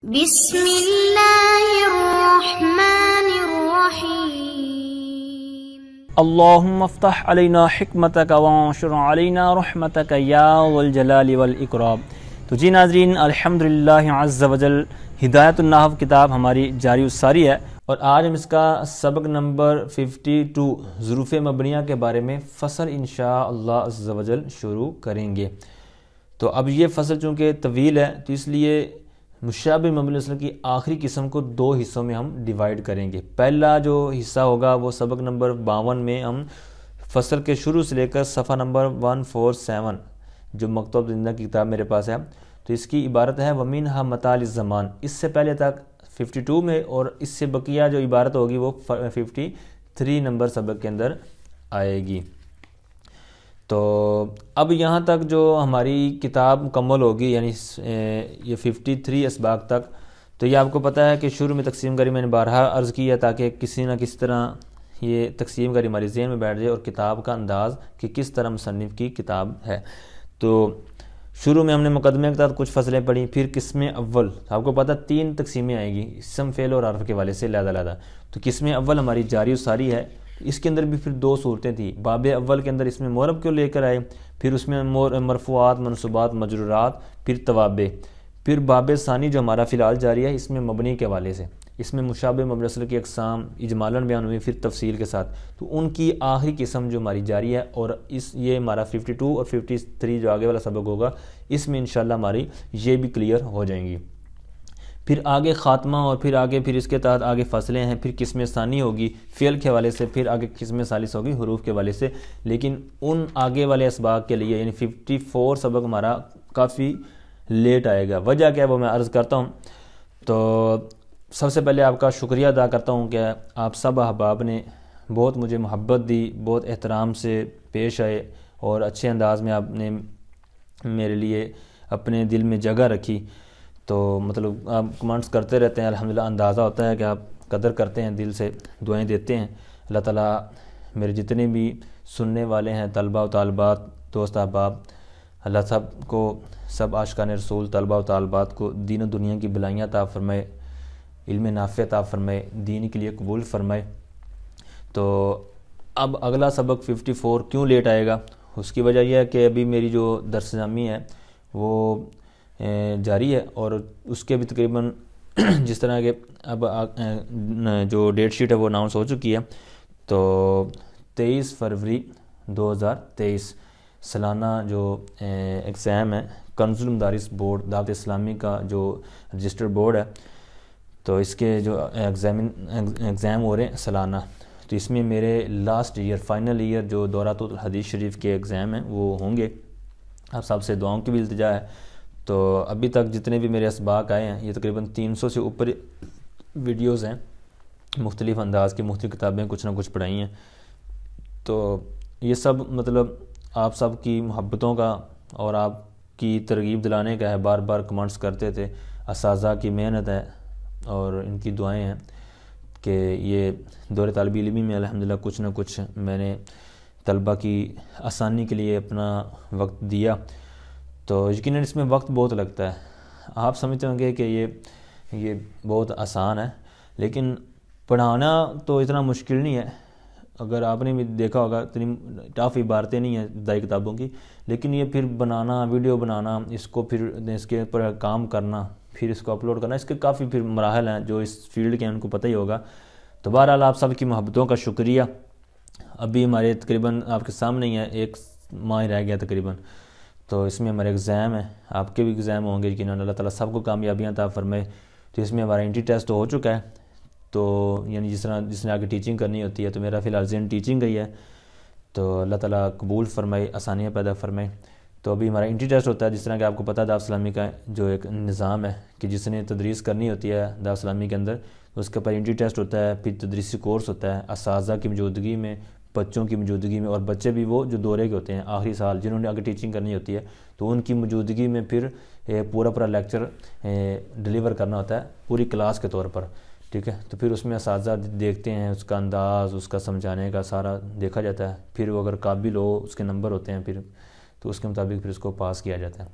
بسم اللہ الرحمن الرحیم اللہم افتح علینا حکمتک وانشر علینا رحمتک یا ذو الجلال والاکرام۔ تو جی ناظرین، الحمدللہ عز وجل ہدایت النحو کتاب ہماری جاری و ساری ہے، اور آج ہم اس کا سبق نمبر 52 ظروف مبنیہ کے بارے میں فصل انشاءاللہ عز وجل شروع کریں گے۔ تو اب یہ فصل چونکہ طویل ہے تو اس لیے مشابہ مبنی اصل کی آخری قسم کو دو حصوں میں ہم ڈیوائیڈ کریں گے۔ پہلا جو حصہ ہوگا وہ سبق نمبر 52 میں ہم فصل کے شروع سے لے کر صفحہ نمبر 147 جو مکتوب زندہ کی کتاب میرے پاس ہے، تو اس کی عبارت ہے وَمِنْهَا مَتَاعُ الزَّمَانِ۔ اس سے پہلے تک 52 میں، اور اس سے بقیہ جو عبارت ہوگی وہ 53 نمبر سبق کے اندر آئے گی۔ تو اب یہاں تک جو ہماری کتاب مکمل ہوگی، یعنی یہ 53 اسباق تک، تو یہ آپ کو پتہ ہے کہ شروع میں تقسیم کاری میں نے بارہا عرض کی ہے تاکہ کسی نہ کسی طرح یہ تقسیم کاری ہماری ذہن میں بیٹھ جائے اور کتاب کا انداز کہ کس طرح مصنف کی کتاب ہے۔ تو شروع میں ہم نے مقدمے کے تحت کچھ فصلیں پڑھی، پھر قسم اول، آپ کو پتہ 3 تقسیمیں آئیں گی اسم فعل اور حرف کے حوالے سے علیحدہ۔ تو قسم اول ہماری جاری و ساری ہے، اس کے اندر بھی پھر 2 صورتیں تھیں۔ باب اول کے اندر اس میں معرب کیوں لے کر آئے، پھر اس میں مرفوعات، منصوبات، مجرورات، پھر توابع۔ پھر باب ثانی جو ہمارا فی الحال جاری ہے، اس میں مبنی کے حوالے سے، اس میں مشابہ مبنی اصل کی اقسام اجمالاً بیان ہوئی، پھر تفصیل کے ساتھ۔ تو ان کی آخری قسم جو ہماری جاری ہے، اور یہ ہمارا 52 اور 53 جو آگے والا سبق ہوگا، اس میں انشاءاللہ ہماری یہ بھی کلیئر ہو جائیں گی۔ پھر آگے خاتمہ، اور پھر اس کے تحت آگے فصلیں ہیں، پھر قسم ثانی ہوگی فعل کے حوالے سے، پھر آگے قسم ثالث ہوگی حروف کے حوالے سے۔ لیکن ان آگے والے اسباق کے لیے یعنی 54 سبق ہمارا کافی لیٹ آئے گا۔ وجہ کیا ہے وہ میں عرض کرتا ہوں۔ تو سب سے پہلے آپ کا شکریہ ادا کرتا ہوں کہ آپ سب احباب نے بہت مجھے محبت دی، بہت احترام سے پیش آئے، اور اچھے انداز میں آپ نے میرے لیے اپنے دل میں جگہ رکھی۔ تو مطلب آپ کمنٹس کرتے رہتے ہیں، الحمدللہ اندازہ ہوتا ہے کہ آپ قدر کرتے ہیں، دل سے دعائیں دیتے ہیں۔ اللہ تعالیٰ میرے جتنے بھی سننے والے ہیں طلبہ و طالبات، دوست احباب، اللہ سب کو، سب عاشقان رسول طلبہ و طالبات کو دین و دنیا کی بھلائیاں عطا فرمائے، علم نافع عطا فرمائے، دین کے لیے قبول فرمائے۔ تو اب اگلا سبق 54 کیوں لیٹ آئے گا، اس کی وجہ یہ ہے کہ ابھی میری جو درس نظامی ہے وہ جاری ہے، اور اس کے بھی تقریباً جس طرح کہ اب جو ڈیٹ شیٹ ہے وہ اناؤنس ہو چکی ہے۔ تو 23 فروری 2023 سالانہ جو ایگزام ہے کنز المدارس بورڈ دعوت اسلامی کا جو رجسٹر بورڈ ہے، تو اس کے جو ایگزام ہو رہے ہیں سالانہ، تو اس میں میرے لاسٹ ایئر فائنل ایئر جو دورات الحدیث شریف کے ایگزام ہیں وہ ہوں گے۔ آپ سب سے دعاؤں کی بھی التجا ہے۔ تو ابھی تک جتنے بھی میرے اسباق آئے ہیں، یہ تقریباً 300 سے اوپر ویڈیوز ہیں، مختلف انداز کی مختلف کتابیں کچھ نہ کچھ پڑھائی ہیں۔ تو یہ سب مطلب آپ سب کی محبتوں کا اور آپ کی ترغیب دلانے کا ہے، بار بار کمنٹس کرتے تھے، اساتذہ کی محنت ہے اور ان کی دعائیں ہیں کہ یہ دور طالب علمی میں الحمدللہ کچھ نہ کچھ میں نے طلبہ کی آسانی کے لیے اپنا وقت دیا۔ تو یقیناً اس میں وقت بہت لگتا ہے، آپ سمجھتے ہوں گے کہ یہ بہت آسان ہے، لیکن پڑھانا تو اتنا مشکل نہیں ہے۔ اگر آپ نے بھی دیکھا ہوگا اتنی ٹف عبارتیں نہیں ہیں ابتدائی کتابوں کی، لیکن یہ پھر بنانا، ویڈیو بنانا، اس کو پھر اس کے اوپر کام کرنا، پھر اس کو اپلوڈ کرنا، اس کے کافی پھر مراحل ہیں جو اس فیلڈ کے ہیں ان کو پتہ ہی ہوگا۔ تو بہرحال آپ سب کی محبتوں کا شکریہ۔ ابھی ہمارے تقریباً آپ کے سامنے ہی ہے، 1 ماہ رہ گیا تقریباً، تو اس میں ہمارے ایگزام ہیں، آپ کے بھی ایگزام ہوں گے یقیناً، اللہ تعالیٰ سب کو کامیابیاں عطا فرمائے۔ تو اس میں ہمارا انٹری ٹیسٹ ہو چکا ہے، تو یعنی جس نے آگے ٹیچنگ کرنی ہوتی ہے، تو میرا فی الحال ذہن ٹیچنگ گئی ہے، تو اللہ تعالیٰ قبول فرمائے، آسانیاں پیدا فرمائے۔ تو ابھی ہمارا انٹری ٹیسٹ ہوتا ہے، جس طرح کہ آپ کو پتہ ہے دعوت اسلامی کا جو ایک نظام ہے کہ جس نے تدریس کرنی ہوتی ہے دعوت اسلامی کے اندر، اس کے اوپر انٹری ٹیسٹ ہوتا ہے، پھر تدریسی کورس ہوتا ہے اساتذہ کی موجودگی میں، بچوں کی موجودگی میں، اور بچے بھی وہ جو دورے کے ہوتے ہیں آخری سال جنہوں نے آگے ٹیچنگ کرنی ہوتی ہے، تو ان کی موجودگی میں پھر پورا لیکچر ڈیلیور کرنا ہوتا ہے پوری کلاس کے طور پر، ٹھیک ہے۔ تو پھر اس میں اساتذہ دیکھتے ہیں، اس کا انداز، اس کا سمجھانے کا سارا دیکھا جاتا ہے، پھر وہ اگر قابل ہو، اس کے نمبر ہوتے ہیں، پھر تو اس کے مطابق پھر اس کو پاس کیا جاتا ہے،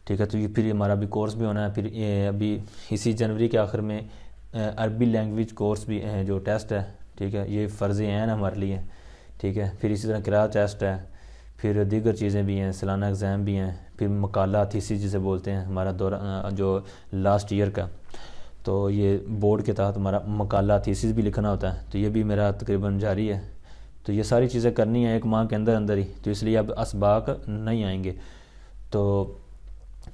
ٹھیک ہے. تو یہ پھر ہمارا بھی کورس بھی ہونا ہے. پھر ابھی اسی جنوری کے آخر میں عربی لینگویج کورس بھی جو ٹیسٹ ہے, ٹھیک ہے, یہ فرض عین ہمارے لیے, ٹھیک ہے. پھر اسی طرح قراءت ٹیسٹ ہے, پھر دیگر چیزیں بھی ہیں, سالانہ ایگزام بھی ہیں, پھر مقالہ تھیسس جسے بولتے ہیں ہمارا دورہ جو لاسٹ ایئر کا, تو یہ بورڈ کے تحت ہمارا مقالہ تھیسس بھی لکھنا ہوتا ہے, تو یہ بھی میرا تقریباً جاری ہے. تو یہ ساری چیزیں کرنی ہیں ایک ماہ کے اندر اندر ہی, تو اس لیے اب اسباق نہیں آئیں گے. تو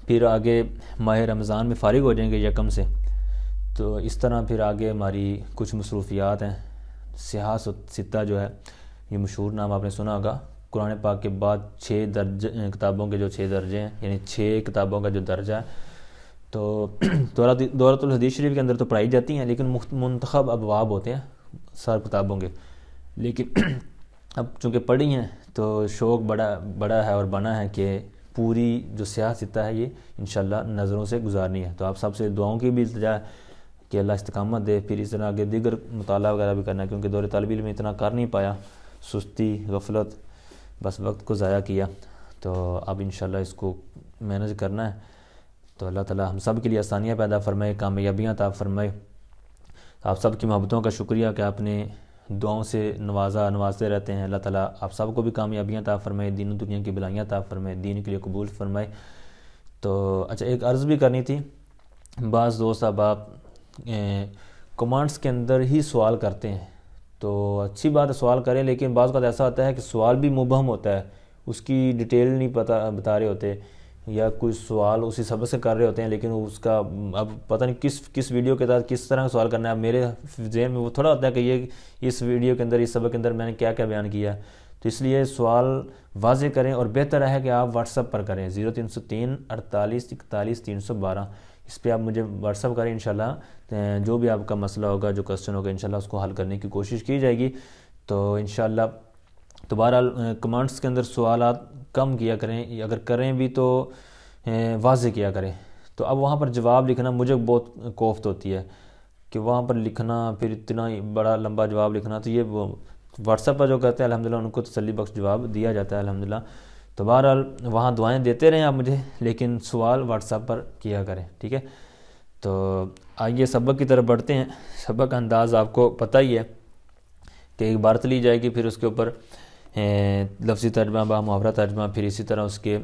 پھر آگے ماہ رمضان میں فارغ ہو جائیں گے یکم سے. تو اس طرح پھر آگے ہماری کچھ مصروفیات ہیں. سیاح ستہ جو ہے یہ مشہور نام آپ نے سنا ہوگا. قرآن پاک کے بعد 6 کتابوں کے جو 6 درجے ہیں, یعنی 6 کتابوں کا جو درجہ ہے, تو دورۃ الحدیث شریف کے اندر تو پڑھائی جاتی ہیں, لیکن منتخب ابواب ہوتے ہیں سب کتابوں کے. لیکن اب چونکہ پڑھی ہیں تو شوق بڑا ہے اور بنا ہے کہ پوری جو سیاہ ستہ ہے یہ انشاءاللہ نظروں سے گزارنی ہے. تو آپ سب سے دعاؤں کی بھی التجا ہے کہ اللہ استقامت دے. پھر اس طرح آگے دیگر مطالعہ وغیرہ بھی کرنا ہے, کیونکہ دور طالب علم میں اتنا کر نہیں پایا, سستی, غفلت, بس وقت کو ضائع کیا. تو اب انشاءاللہ اس کو مینج کرنا ہے. تو اللہ تعالی ہم سب کے لیے آسانیاں پیدا فرمائے, کامیابیاں عطا فرمائے. آپ سب کی محبتوں کا شکریہ کہ آپ نے دعاؤں سے نوازتے رہتے ہیں. اللہ تعالیٰ آپ سب کو بھی کامیابیاں عطا فرمائے, دین و دنیا کی بلائیاں عطا فرمائے, دین کے لیے قبول فرمائے. تو اچھا, ایک عرض بھی کرنی تھی. بعض دوست آپ کمنٹس کے اندر ہی سوال کرتے ہیں, تو اچھی بات ہے سوال کریں, لیکن بعض اوقات ایسا ہوتا ہے کہ سوال بھی مبہم ہوتا ہے, اس کی ڈیٹیل نہیں بتا رہے ہوتے, یا کوئی سوال اسی سبق سے کر رہے ہوتے ہیں, لیکن اس کا اب پتہ نہیں کس ویڈیو کے تحت کس طرح کا سوال کرنا ہے. اب میرے ذہن میں وہ تھوڑا ہوتا ہے کہ یہ اس ویڈیو کے اندر, اس سبق کے اندر میں نے کیا کیا بیان کیا. تو اس لیے سوال واضح کریں, اور بہتر ہے کہ آپ واٹس ایپ پر کریں 0303 48 41 312. اس پہ آپ مجھے واٹس ایپ کریں. انشاءاللہ جو بھی آپ کا مسئلہ ہوگا, جو کوسچن ہوگا, انشاءاللہ اس کو حل کرنے کی کوشش کی جائے گی. تو انشاءاللہ تو بہرحال کمنٹس کے اندر سوالات کم کیا کریں, اگر کریں بھی تو واضح کیا کریں. تو اب وہاں پر جواب لکھنا مجھے بہت کوفت ہوتی ہے کہ وہاں پر لکھنا, پھر اتنا بڑا لمبا جواب لکھنا. تو یہ وہ واٹس ایپ پر جو کہتے ہیں الحمدللہ ان کو تسلی بخش جواب دیا جاتا ہے الحمدللہ. تو بہرحال وہاں دعائیں دیتے رہیں آپ مجھے, لیکن سوال واٹس ایپ پر کیا کریں, ٹھیک ہے. تو آئیے سبق کی طرف بڑھتے ہیں. سبق کا انداز آپ کو پتہ ہی ہے کہ ایک عبارت لی جائے گی, پھر اس کے اوپر لفظی ترجمہ, با محاورہ ترجمہ, پھر اسی طرح اس کے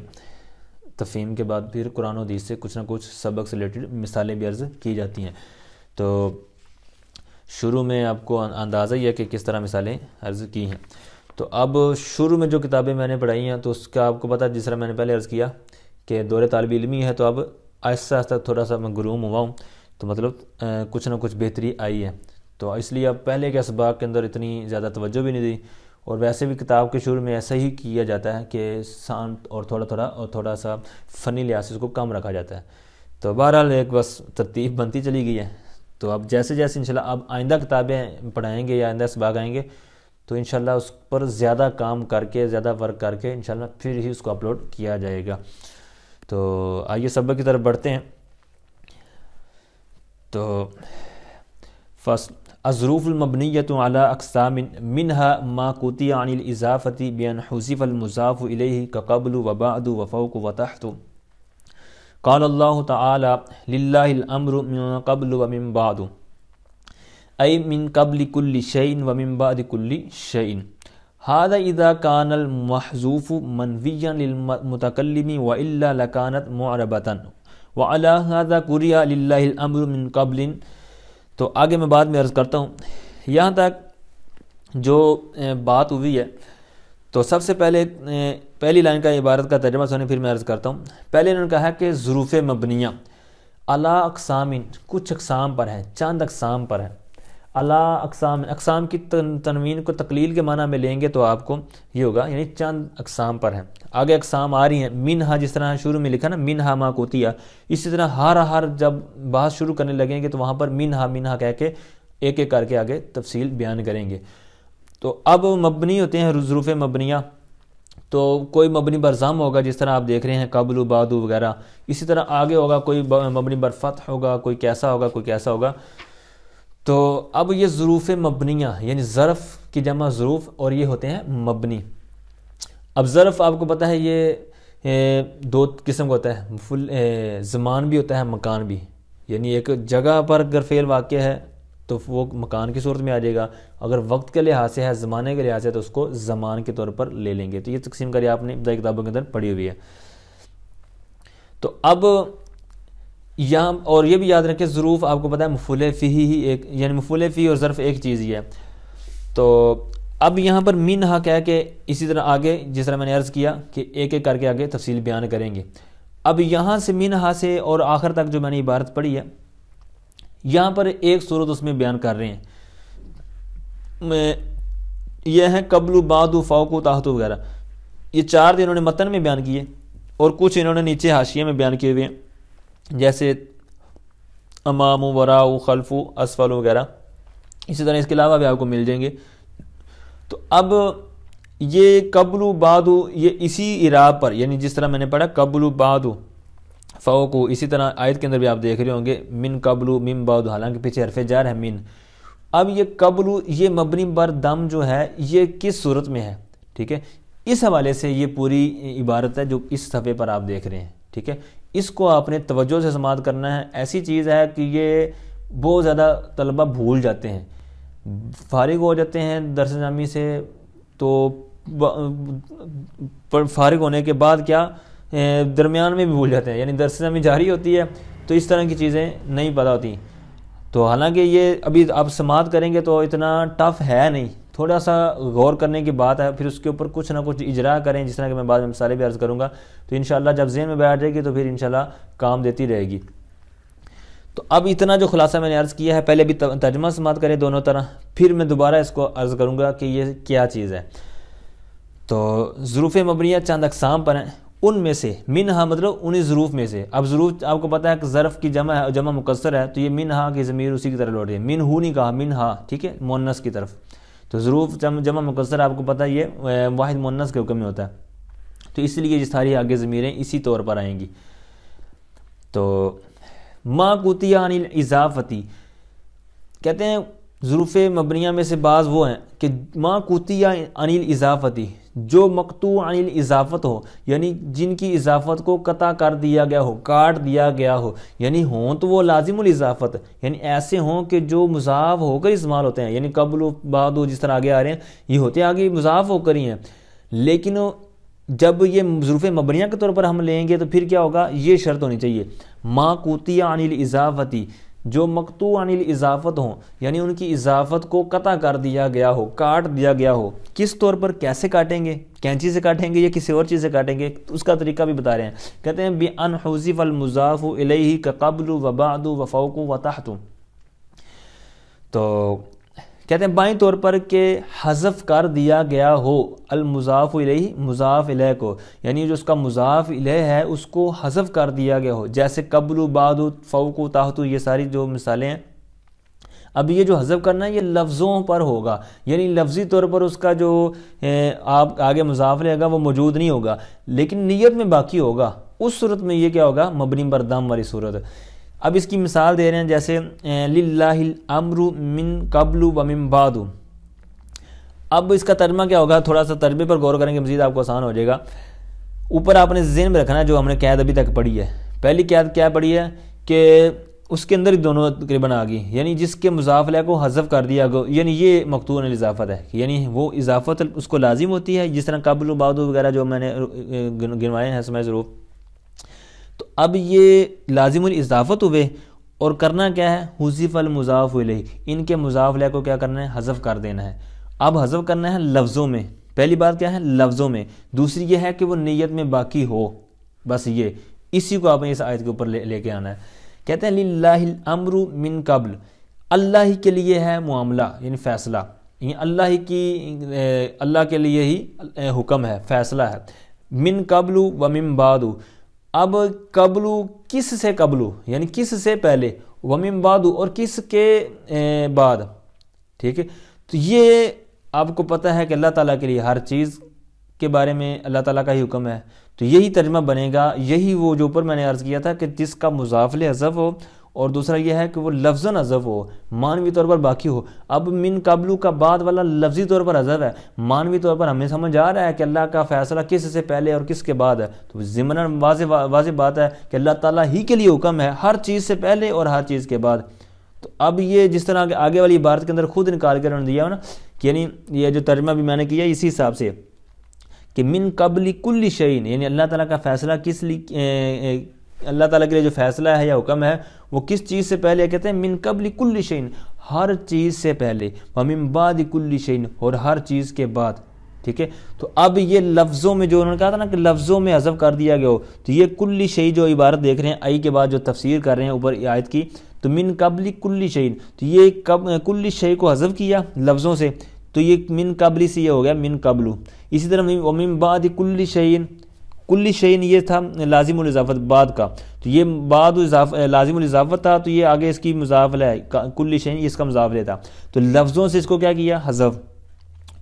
تفہیم کے بعد پھر قرآن و حدیث سے کچھ نہ کچھ سبق سے ریلیٹڈ مثالیں بھی عرض کی جاتی ہیں. تو شروع میں آپ کو اندازہ ہی ہے کہ کس طرح مثالیں عرض کی ہیں. تو اب شروع میں جو کتابیں میں نے پڑھائی ہیں تو اس کا آپ کو پتہ, جس طرح میں نے پہلے عرض کیا کہ دور طالب علمی ہے, تو اب آہستہ آہستہ تھوڑا سا میں گروم ہوا ہوں, تو مطلب کچھ نہ کچھ بہتری آئی ہے. تو اس لیے اب پہلے کے اسباق کے اندر اتنی زیادہ توجہ بھی نہیں دی, اور ویسے بھی کتاب کے شروع میں ایسا ہی کیا جاتا ہے کہ سانت اور تھوڑا سا فنی لحاظ سے اس کو کم رکھا جاتا ہے. تو بہرحال ایک بس ترتیب بنتی چلی گئی ہے. تو اب جیسے انشاءاللہ اب آئندہ کتابیں پڑھائیں گے یا آئندہ اسباق آئیں گے, تو انشاءاللہ اس پر زیادہ کام کر کے, زیادہ ورک کر کے انشاءاللہ پھر ہی اس کو اپلوڈ کیا جائے گا. تو آئیے سبق کی طرف بڑھتے ہیں. تو فصل الظروف المبنیۃ علی اقسام منها ما قطع عن الاضافۃ بان حذف المضاف الیہ كقبل وبعد وفوق وتحت. قال اللہ تعالی للہ الامر من قبل ومن بعد ای من قبل کل شیء ومن بعد کل شیء. هذا اذا كان المحذوف منفیا للمتکلم والا لكانت معربۃ وعلى هذا قرئ للہ الامر من قبل. تو آگے میں بعد میں عرض کرتا ہوں. یہاں تک جو بات ہوئی ہے, تو سب سے پہلی لائن کا عبارت کا ترجمہ سنیں, پھر میں عرض کرتا ہوں. پہلے انہوں نے کہا کہ ظروف مبنیہ علی اقسام, کچھ اقسام پر ہیں, چند اقسام پر ہیں. علی اقسام, اقسام کی تنوین کو تقلیل کے معنی میں لیں گے تو آپ کو یہ ہوگا, یعنی چند اقسام پر ہیں. آگے اقسام آ رہی ہیں. منہا, جس طرح شروع میں لکھا نا منہا ما قطع, اسی طرح ہر جب بات شروع کرنے لگیں گے تو وہاں پر منہا کہہ کے ایک ایک کر کے آگے تفصیل بیان کریں گے. تو اب مبنی ہوتے ہیں ظروف مبنیہ. تو کوئی مبنی بر ضم ہوگا, جس طرح آپ دیکھ رہے ہیں قبل بعد وغیرہ. اسی طرح آگے ہوگا کوئی مبنی بر فتح ہوگا, کوئی کیسا ہوگا, کوئی کیسا ہوگا. تو اب یہ ظروف مبنیہ یعنی ظرف کی جمع ظروف, اور یہ ہوتے ہیں مبنی. اب ظرف آپ کو پتہ ہے یہ دو قسم کا ہوتا ہے، زمان بھی ہوتا ہے مکان بھی، یعنی ایک جگہ پر اگر فعل واقع ہے تو وہ مکان کی صورت میں آ جائے گا، اگر وقت کے لحاظ سے ہے، زمانے کے لحاظ سے تو اس کو زمان کے طور پر لے لیں گے۔ تو یہ تقسیم کاری آپ نے ابتدائی کتابوں کے اندر پڑھی ہوئی ہے۔ تو اب یہاں اور یہ بھی یاد رکھیں، ظروف آپ کو پتہ ہے مفعول فیہ ہی ایک، یعنی مفعول فیہ اور ظرف ایک چیز ہی ہے۔ تو اب یہاں پر منہا کہہ کے اسی طرح آگے جس طرح میں نے عرض کیا کہ ایک ایک کر کے آگے تفصیل بیان کریں گے۔ اب یہاں سے منہا سے اور آخر تک جو میں نے عبارت پڑھی ہے، یہاں پر ایک صورت اس میں بیان کر رہے ہیں، یہ ہیں قبل، بعد، فوق، تحت وغیرہ، یہ چار انہوں نے متن میں بیان کیے اور کچھ انہوں نے نیچے حاشیے میں بیان کیے ہوئے ہیں، جیسے امام، وراء، خلف، اسفل وغیرہ، اسی طرح اس کے علاوہ بھی آپ کو مل جائیں گے۔ تو اب یہ قبل، بعد، یہ اسی اعراب پر، یعنی جس طرح میں نے پڑھا قبل، بعد، فوق، اسی طرح آیت کے اندر بھی آپ دیکھ رہے ہوں گے من قبل، من بعد، حالانکہ پیچھے حرف جر ہے من۔ اب یہ قبل، یہ مبنی بر دم جو ہے یہ کس صورت میں ہے، ٹھیک ہے، اس حوالے سے یہ پوری عبارت ہے جو اس صفحے پر آپ دیکھ رہے ہیں، ٹھیک ہے۔ اس کو آپ نے توجہ سے سماعت کرنا ہے، ایسی چیز ہے کہ یہ بہت زیادہ طلبہ بھول جاتے ہیں، فارغ ہو جاتے ہیں درس جامی سے، تو فارغ ہونے کے بعد کیا درمیان میں بھی بھول جاتے ہیں، یعنی درس جامی جاری ہوتی ہے تو اس طرح کی چیزیں نہیں پتہ ہوتی۔ تو حالانکہ یہ ابھی آپ سماعت کریں گے تو اتنا ٹف ہے نہیں، تھوڑا سا غور کرنے کی بات ہے، پھر اس کے اوپر کچھ نہ کچھ اجرا کریں، جس طرح کہ میں بعد میں مثالیں بھی عرض کروں گا، تو انشاءاللہ جب ذہن میں بیٹھ جائے گی تو پھر انشاءاللہ کام دیتی رہے گی۔ تو اب اتنا جو خلاصہ میں نے عرض کیا ہے، پہلے بھی ترجمہ سماعت کریں دونوں طرح، پھر میں دوبارہ اس کو عرض کروں گا کہ یہ کیا چیز ہے۔ تو ظروف مبنیہ چند اقسام پر ہیں، ان میں سے منہا مطلب انہی ظروف میں سے۔ اب ظروف آپ کو پتہ ہے کہ ظرف کی جمع ہے، جمع مکسر ہے، تو یہ منہا کی ضمیر اسی کی طرف لوٹ رہی ہے، من ہو نہیں کہا، منہا، ٹھیک ہے، مؤنث کی طرف۔ تو ظروف جمع مکسر آپ کو پتہ ہے یہ واحد مؤنث کے حکم میں ہوتا ہے، تو اس لیے یہ ساری آگے ضمیریں اسی طور پر آئیں گی۔ تو ما قطع عن الاضافتی، کہتے ہیں ظروف مبنیہ میں سے بعض وہ ہیں کہ ما قطع عن الاضافتی، جو مقطوع عن الاضافت ہو، یعنی جن کی اضافت کو قطع کر دیا گیا ہو، کاٹ دیا گیا ہو، یعنی ہوں تو وہ لازم الاضافت، یعنی ایسے ہوں کہ جو مضاف ہو کر استعمال ہوتے ہیں، یعنی قبل و بعد جس طرح آگے آ رہے ہیں یہ ہوتے آگے مضاف ہو کر ہی ہیں، لیکن جب یہ ظروف مبنیہ کے طور پر ہم لیں گے تو پھر کیا ہوگا، یہ شرط ہونی چاہیے ما قطع عن الاضافتی، جو مقطوع عن الاضافت ہوں، یعنی ان کی اضافت کو قطع کر دیا گیا ہو، کاٹ دیا گیا ہو۔ کس طور پر، کیسے کاٹیں گے، کینچی سے کاٹیں گے یا کسی اور چیز سے کاٹیں گے، اس کا طریقہ بھی بتا رہے ہیں، کہتے ہیں بِأَنْ حُذِفَ الْمُضَافُ إِلَيْهِ كَقَبْلُ وَبَعْدُ وَفَوْقُ وَتَحْتُ۔ تو کہتے ہیں بائیں طور پر کہ حذف کر دیا گیا ہو المضاف الیہ، مضاف الیہ کو، یعنی جو اس کا مضاف الیہ ہے اس کو حذف کر دیا گیا ہو، جیسے قبل، بعد، فوق، تحت، یہ ساری جو مثالیں ہیں۔ اب یہ جو حذف کرنا ہے یہ لفظوں پر ہوگا، یعنی لفظی طور پر اس کا جو آپ آگے مضاف لے گا وہ موجود نہیں ہوگا، لیکن نیت میں باقی ہوگا، اس صورت میں یہ کیا ہوگا، مبنی بر دم والی صورت۔ اب اس کی مثال دے رہے ہیں، جیسے للہ الامر من قبل و من بعد۔ اب اس کا ترجمہ کیا ہوگا، تھوڑا سا ترجمے پر غور کریں گے مزید آپ کو آسان ہو جائے گا۔ اوپر آپ نے ذہن میں رکھنا ہے جو ہم نے قید ابھی تک پڑھی ہے، پہلی قید کیا پڑھی ہے کہ اس کے اندر دونوں تقریباً آ گئی، یعنی جس کے مضاف الیہ کو حذف کر دیا گیا، یعنی یہ مقطوع عن الاضافت ہے، یعنی وہ اضافت اس کو لازم ہوتی ہے، جس طرح قبل و بعد وغیرہ جو میں نے گنوائے ہیں اسماء ظروف۔ تو اب یہ لازم الاضافت ہوئے اور کرنا کیا ہے، حذف المضاف الیہ، ان کے مضاف الیہ کو کیا کرنا ہے، حذف کر دینا ہے۔ اب حذف کرنا ہے لفظوں میں، پہلی بات کیا ہے، لفظوں میں، دوسری یہ ہے کہ وہ نیت میں باقی ہو، بس یہ اسی کو آپ نے اس آیت کے اوپر لے کے آنا ہے۔ کہتے ہیں للہ الامر من قبل، اللہ ہی کے لیے ہے معاملہ، یعنی فیصلہ، یعنی اللہ کے لیے ہی حکم ہے، فیصلہ ہے، من قبل و من بعد۔ اب قبل کس سے، قبل یعنی کس سے پہلے، ومن بعد اور کس کے بعد، ٹھیک ہے۔ تو یہ آپ کو پتہ ہے کہ اللہ تعالیٰ کے لیے ہر چیز کے بارے میں اللہ تعالیٰ کا ہی حکم ہے، تو یہی ترجمہ بنے گا، یہی وہ جو اوپر میں نے عرض کیا تھا کہ جس کا مضاف الیہ حذف ہو اور دوسرا یہ ہے کہ وہ لفظاً حذف ہو، معنوی طور پر باقی ہو۔ اب من قبل کا بعد والا لفظی طور پر حذف ہے، معنوی طور پر ہمیں سمجھ آ رہا ہے کہ اللہ کا فیصلہ کس سے پہلے اور کس کے بعد ہے، تو ضمناً واضح بات ہے کہ اللہ تعالیٰ ہی کے لیے حکم ہے ہر چیز سے پہلے اور ہر چیز کے بعد۔ تو اب یہ جس طرح آگے والی عبارت کے اندر خود نکال کر دیا ہو نا، یعنی یہ جو ترجمہ بھی میں نے کیا اسی حساب سے کہ من قبل کل شیء، یعنی اللہ تعالیٰ کا فیصلہ کس لیے، اللہ تعالیٰ کے لیے جو فیصلہ ہے یا حکم ہے وہ کس چیز سے پہلے، کہتے ہیں من قبل کل شیء، ہر چیز سے پہلے، ومن بعد کل شیء، اور ہر چیز کے بعد۔ ٹھیک ہے، تو اب یہ لفظوں میں جو انہوں نے کہا تھا نا کہ لفظوں میں حذف کر دیا گیا ہو، تو یہ کل شیء جو عبارت دیکھ رہے ہیں آئی کے بعد جو تفسیر کر رہے ہیں اوپر آیت کی، تو من قبل کل شیء، تو یہ کل شیء کو حذف کیا لفظوں سے، تو یہ من قبل سے یہ ہو گیا من قبل۔ اسی طرح ومن بعد کل شیء، کل شیء یہ تھا لازم الاضافت بعد کا، تو یہ بعد لازم الاضافت تھا، تو یہ آگے اس کی مضاف ہے، کل شیء اس کا مضاف تھا، تو لفظوں سے اس کو کیا کیا حذف،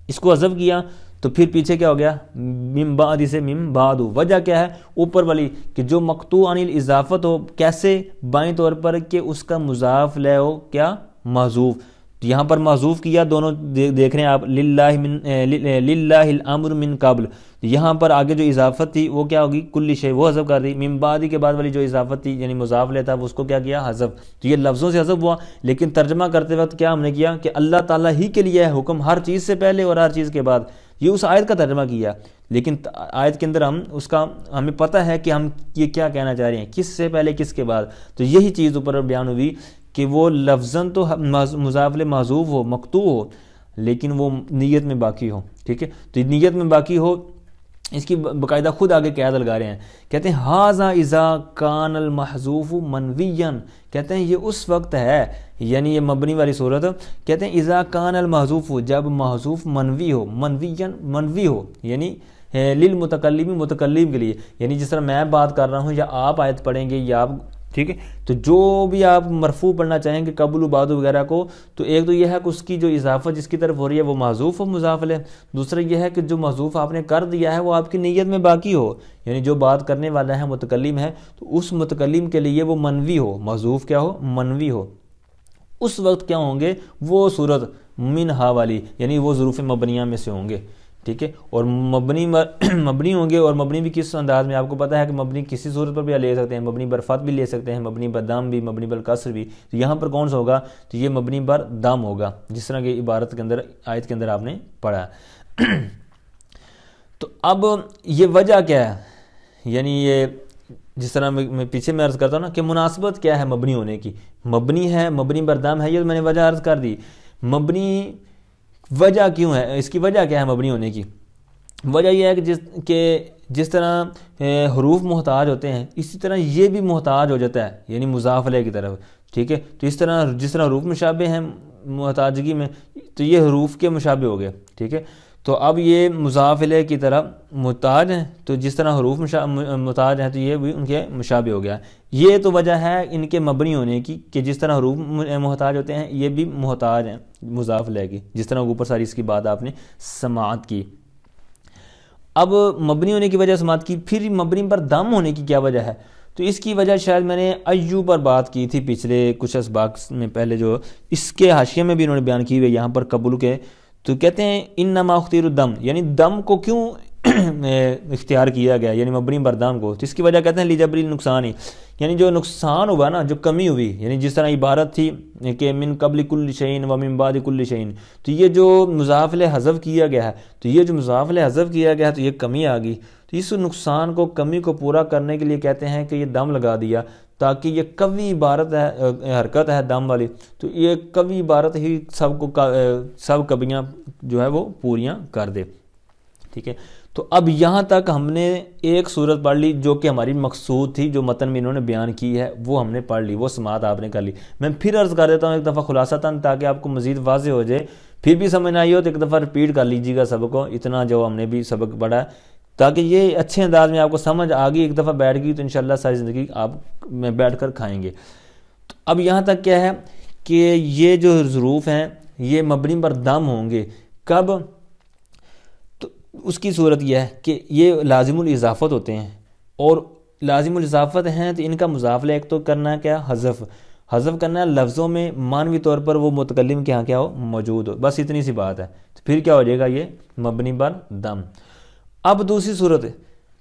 اس کو حذف کیا، تو پھر پیچھے کیا ہو گیا من بعد سے من بعد، وجہ کیا ہے اوپر والی کہ جو مقطوع عن الاضافت ہو، کیسے بائیں طور پر کہ اس کا مضاف لے ہو کیا محذوف، تو یہاں پر محذوف کیا، دونوں دیکھ رہے ہیں آپ، للہ الامر من قبل، یہاں پر آگے جو اضافت تھی وہ کیا ہوگی کل شیء، وہ حذف کر دی، من بعد کے بعد والی جو اضافت تھی یعنی مضاف لیتا اس کو کیا کیا حذف، تو یہ لفظوں سے حذف ہوا، لیکن ترجمہ کرتے وقت کیا ہم نے کیا کہ اللہ تعالیٰ ہی کے لیے ہے حکم ہر چیز سے پہلے اور ہر چیز کے بعد، یہ اس آیت کا ترجمہ کیا، لیکن آیت کے اندر ہمیں پتہ ہے کہ ہم یہ کیا کہنا چاہ رہے ہیں، کس سے پہلے کس کے بعد، تو یہی چیز اوپر بیان ہوئی کہ وہ لفظاً تو مضاف محذوف ہو مقطوع ہو لیکن وہ نیت میں باقی ہو۔ ٹھیک ہے، تو نیت میں باقی ہو، اس کی باقاعدہ خود آگے قید لگا رہے ہیں، کہتے ہیں ھذا اذا کان المحذوف منویا، کہتے ہیں یہ اس وقت ہے، یعنی یہ مبنی والی صورت، کہتے ہیں اذا کان المحذوف، جب محذوف منوی ہو، منوی ہو یعنی للمتکلم، متکلم کے لیے، یعنی جس طرح میں بات کر رہا ہوں یا آپ آیت پڑھیں گے یا آپ، ٹھیک ہے، تو جو بھی آپ مرفوع پڑھنا چاہیں گے قبل و بعد وغیرہ کو، تو ایک تو یہ ہے کہ اس کی جو اضافت جس کی طرف ہو رہی ہے وہ محذوف و مضاف ہے، دوسرا یہ ہے کہ جو محذوف آپ نے کر دیا ہے وہ آپ کی نیت میں باقی ہو، یعنی جو بات کرنے والا ہے متکلم ہے تو اس متکلم کے لیے وہ منوی ہو، محذوف کیا ہو منوی ہو، اس وقت کیا ہوں گے وہ صورت منہا والی، یعنی وہ ظروف مبنیہ میں سے ہوں گے۔ ٹھیک ہے، اور مبنی ہوں گے، اور مبنی بھی کس انداز میں آپ کو پتہ ہے کہ مبنی کسی صورت پر بھی لے سکتے ہیں، مبنی بر فتح بھی لے سکتے ہیں، مبنی بر دم بھی، مبنی بر کسر بھی، تو یہاں پر کون سا ہوگا، تو یہ مبنی بر دم ہوگا، جس طرح کی عبارت کے اندر آیت کے اندر آپ نے پڑھا۔ تو اب یہ وجہ کیا ہے، یعنی یہ جس طرح میں پیچھے میں عرض کرتا ہوں نا کہ مناسبت کیا ہے مبنی ہونے کی، مبنی ہے، مبنی بر دم ہے، یہ میں نے وجہ عرض کر دی، مبنی وجہ کیوں ہے، اس کی وجہ کیا ہے مبنی ہونے کی، وجہ یہ ہے کہ جس طرح حروف محتاج ہوتے ہیں اسی طرح یہ بھی محتاج ہو جاتا ہے، یعنی مضاف الیہ کی طرف۔ ٹھیک ہے، تو اس طرح جس طرح حروف مشابہ ہیں محتاجگی میں، تو یہ حروف کے مشابہ ہو گئے۔ ٹھیک ہے، تو اب یہ مضاف الیہ کی طرف محتاج ہیں، تو جس طرح حروف محتاج ہیں تو یہ بھی ان کے مشابہ ہو گیا، یہ تو وجہ ہے ان کے مبنی ہونے کی کہ جس طرح حروف محتاج ہوتے ہیں یہ بھی محتاج ہیں مضاف الیہ کی، جس طرح اوپر ساری اس کی بات آپ نے سماعت کی۔ اب مبنی ہونے کی وجہ سماعت کی، پھر مبنی پر دم ہونے کی کیا وجہ ہے، تو اس کی وجہ شاید میں نے ایوب پر بات کی تھی پچھلے کچھ اسباق میں پہلے، جو اس کے حاشیے میں بھی انہوں نے بیان کی ہوئی یہاں پر قبول کے، تو کہتے ہیں انما اختیر الدم، یعنی دم کو کیوں اختیار کیا گیا، یعنی مبنی بر دم کو، تو اس کی وجہ کہتے ہیں لجبری نقصان ہی، یعنی جو نقصان ہوا نا، جو کمی ہوئی، یعنی جس طرح عبارت تھی کہ من قبل کل شیء و من بعد کل شیء، تو یہ جو مضاف الیہ حذف کیا گیا ہے، تو یہ جو مضاف الیہ حذف کیا گیا ہے تو یہ کمی آ گئی، تو اس نقصان کو کمی کو پورا کرنے کے لیے کہتے ہیں کہ یہ دم لگا دیا تاکہ یہ قوی عبارت ہے، حرکت ہے دم والی، تو یہ قوی عبارت ہی سب کبیاں جو ہے وہ پوریاں کر دے۔ ٹھیک ہے، تو اب یہاں تک ہم نے ایک صورت پڑھ لی جو کہ ہماری مقصود تھی، جو متن میں انہوں نے بیان کی ہے وہ ہم نے پڑھ لی، وہ سماعت آپ نے کر لی۔ میں پھر عرض کر دیتا ہوں ایک دفعہ خلاصتاً تاکہ آپ کو مزید واضح ہو جائے، پھر بھی سمجھ نہ آئی ہو تو ایک دفعہ ریپیٹ کر لیجیے گا سبق کو، اتنا جو ہم نے بھی سبق پڑھا ہے، تاکہ یہ اچھے انداز میں آپ کو سمجھ آ گئی، ایک دفعہ بیٹھ گئی تو انشاءاللہ ساری زندگی آپ میں بیٹھ کر کھائیں گے۔ تو اب یہاں تک کیا ہے کہ یہ جو ظروف ہیں یہ مبنی پر دم ہوں گے، کب، تو اس کی صورت یہ ہے کہ یہ لازم الاضافت ہوتے ہیں، اور لازم الاضافت ہیں تو ان کا مضاف الیہ ایک تو کرنا ہے کیا حذف، حذف کرنا ہے لفظوں میں معنوی طور پر وہ متکلم کے ہاں کیا ہو موجود ہو، بس اتنی سی بات ہے. تو پھر کیا ہو جائے گا یہ مبنی بر دم. اب دوسری صورت